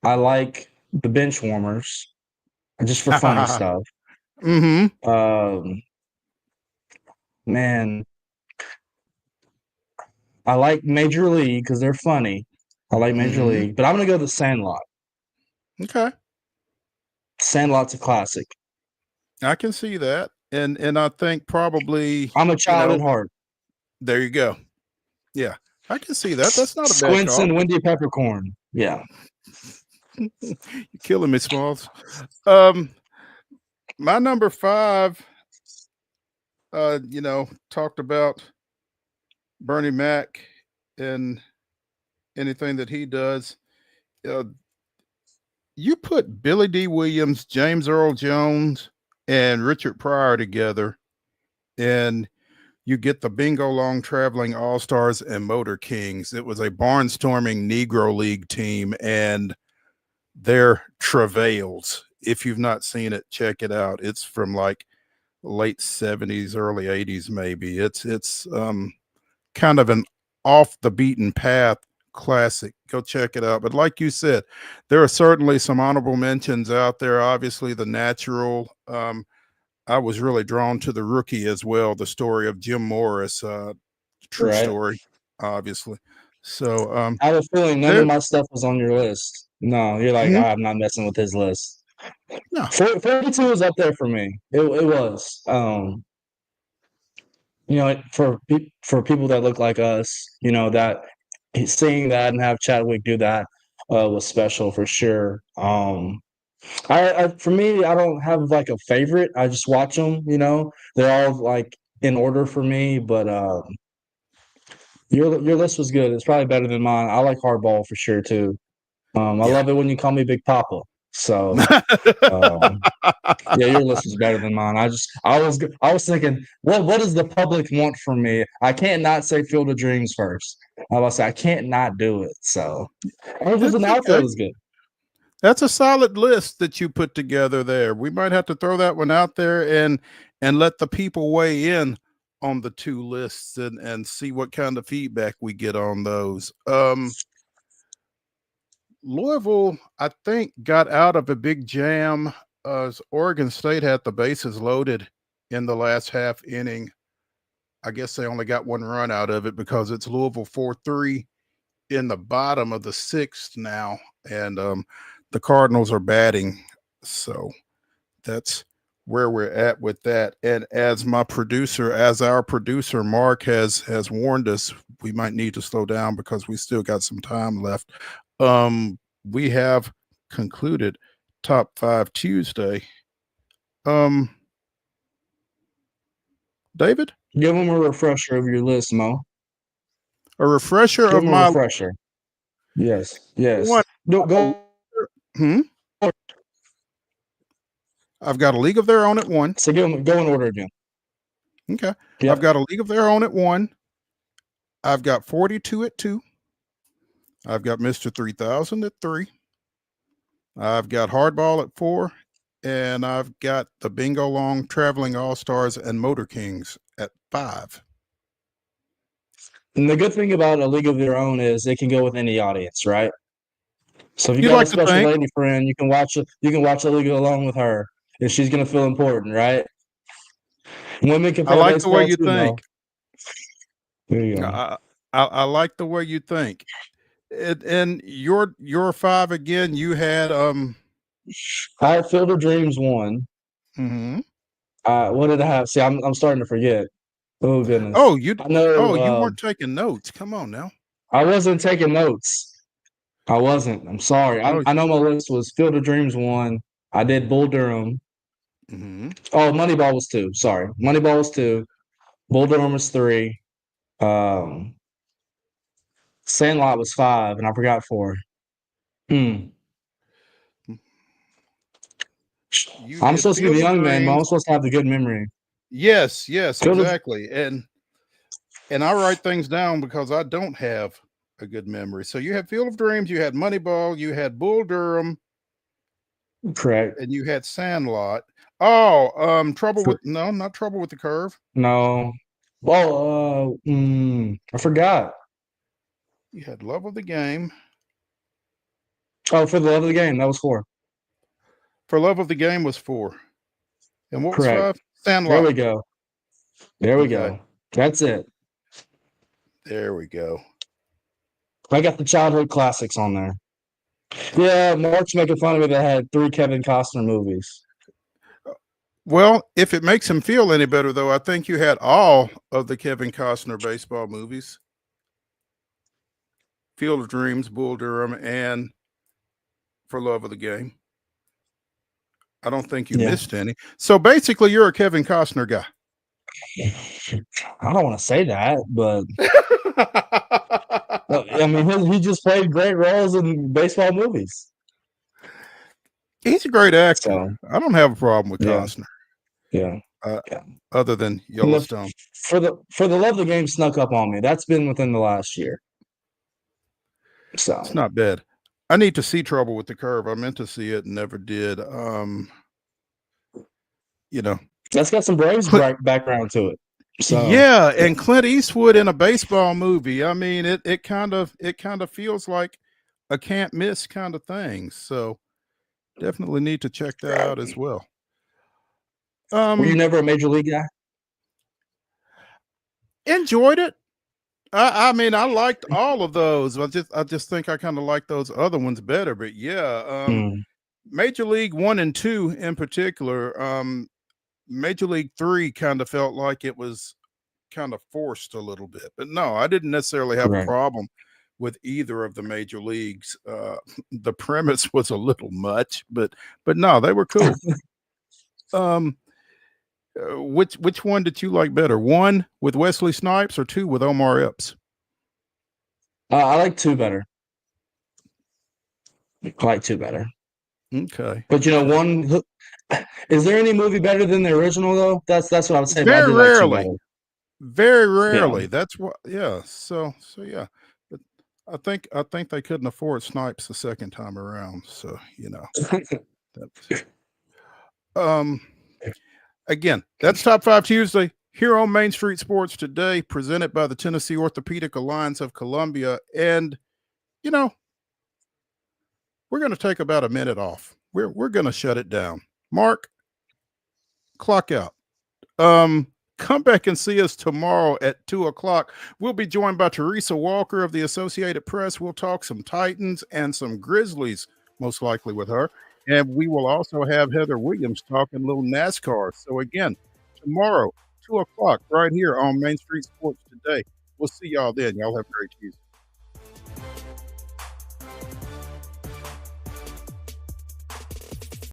I like the bench warmers, just for funny stuff. Mm-hmm. Man, I like Major League because they're funny. I like Major Mm-hmm. League, but I'm gonna go the Sandlot. Okay. Sandlot's a classic. I can see that. And I think probably I'm a child at heart. There you go. Yeah. I can see that. That's not a bad Squints call. and Windy Peppercorn. Yeah. You're killing me, Smalls. My number 5, talked about Bernie Mac and anything that he does. You put Billy D. Williams, James Earl Jones, and Richard Pryor together, and you get the Bingo Long Traveling All Stars and Motor Kings. It was a barnstorming Negro League team, and their travails. If you've not seen it, check it out. It's from like late 70s, early 80s, maybe. It's kind of an off the beaten path classic. Go check it out. But like you said, there are certainly some honorable mentions out there. Obviously, The Natural. I was really drawn to The Rookie as well. The story of Jim Morris, true story, obviously. So I have a feeling none of my stuff was on your list. No, you're like, I'm not messing with his list. No. 42 was up there for me. It was. For people that look like us, that seeing that and have Chadwick do that was special for sure. For me, I don't have like a favorite. I just watch them. They're all like in order for me. But your list was good. It's probably better than mine. I like hardball for sure too. I love it when you call me Big Papa. So yeah, your list was better than mine. I was thinking, what does the public want from me? I can't not say Field of Dreams first. I was say I can't not do it. So it was an outfit was good. That's a solid list that you put together there. We might have to throw that one out there and let the people weigh in on the two lists and see what kind of feedback we get on those. Louisville, I think, got out of a big jam as Oregon State had the bases loaded in the last half inning. I guess they only got one run out of it because it's Louisville 4-3 in the bottom of the 6th now, and the Cardinals are batting. So that's where we're at with that. And as our producer Mark has warned us, we might need to slow down because we still got some time left. We have concluded Top 5 Tuesday. David? Give them a refresher of your list, Mo. A refresher Give of them my a refresher. Yes. One. Go. I've got A League of Their Own at 1. So go in order again. Okay. Yep. I've got A League of Their Own at 1. I've got 42 at 2. I've got Mr. 3000 at 3. I've got Hardball at 4. And I've got the Bingo Long Traveling All-Stars and Motor Kings at 5. And the good thing about A League of Their Own is it can go with any audience, right? So if you got a special lady friend, you can watch A League along with her, and she's gonna feel important, right? Women can play I like baseball the way you too, think. There you go. I like the way you think. And your 5 again, you had I had Field of Dreams 1. Mm-hmm. What did I have? See, I'm starting to forget. Oh goodness. Oh, you know, you weren't taking notes. Come on now. I wasn't taking notes. I wasn't. I'm sorry. I know my list was Field of Dreams 1. I did Bull Durham. Mm-hmm. Oh, Moneyball was 2. Sorry. Moneyball was 2. Bull Durham was 3. Sandlot was 5, and I forgot 4. I'm supposed to be the young man, but I'm supposed to have the good memory. Yes, exactly. And I write things down because I don't have a good memory. So you had Field of Dreams, you had Moneyball, you had Bull Durham. Correct. And you had Sandlot. Oh, not Trouble with the Curve. No. Well, I forgot. You had Love of the Game. Oh, For the Love of the Game, that was 4. For Love of the Game was 4. And what was Correct. 5? Sandlot. There we go. There we Okay. go. That's it. There we go. I got the childhood classics on there. Yeah, Mark's making fun of me that I had 3 Kevin Costner movies. Well, if it makes him feel any better, though, I think you had all of the Kevin Costner baseball movies. Field of Dreams, Bull Durham, and For Love of the Game. I don't think you missed any. So basically, you're a Kevin Costner guy. I don't want to say that, but I mean, he just played great roles in baseball movies. He's a great actor. So, I don't have a problem with Costner. Yeah. Other than Yellowstone. For the Love of the Game snuck up on me. That's been within the last year. So it's not bad. I need to see Trouble with the Curve. I meant to see it and never did. That's got some Braves background to it. So yeah, and Clint Eastwood in a baseball movie. I mean, it kind of feels like a can't miss kind of thing. So definitely need to check that out as well. Were you never a major league guy? Enjoyed it. I mean, I liked all of those. I just think I kind of like those other ones better. But yeah, Major League 1 and 2 in particular. Major League 3 kind of felt like it was kind of forced a little bit. But no, I didn't necessarily have a problem with either of the major leagues. The premise was a little much, but no, they were cool. Which one did you like better? 1 with Wesley Snipes or 2 with Omar Epps? I like 2 better. I like 2 better. Okay. But 1, is there any movie better than the original though? That's what I would say. Very rarely. Like Very rarely. Yeah. That's what. Yeah. So yeah. But I think they couldn't afford Snipes the second time around. So again, that's Top 5 Tuesday here on Main Street Sports Today, presented by the Tennessee Orthopedic Alliance of Columbia. And we're going to take about a minute off. We're going to shut it down. Mark, clock out. Come back and see us tomorrow at 2:00. We'll be joined by Teresa Walker of the Associated Press. We'll talk some Titans and some Grizzlies, most likely with her. And we will also have Heather Williams talking a little NASCAR. So again, tomorrow, 2:00, right here on Main Street Sports Today. We'll see y'all then. Y'all have a great Tuesday.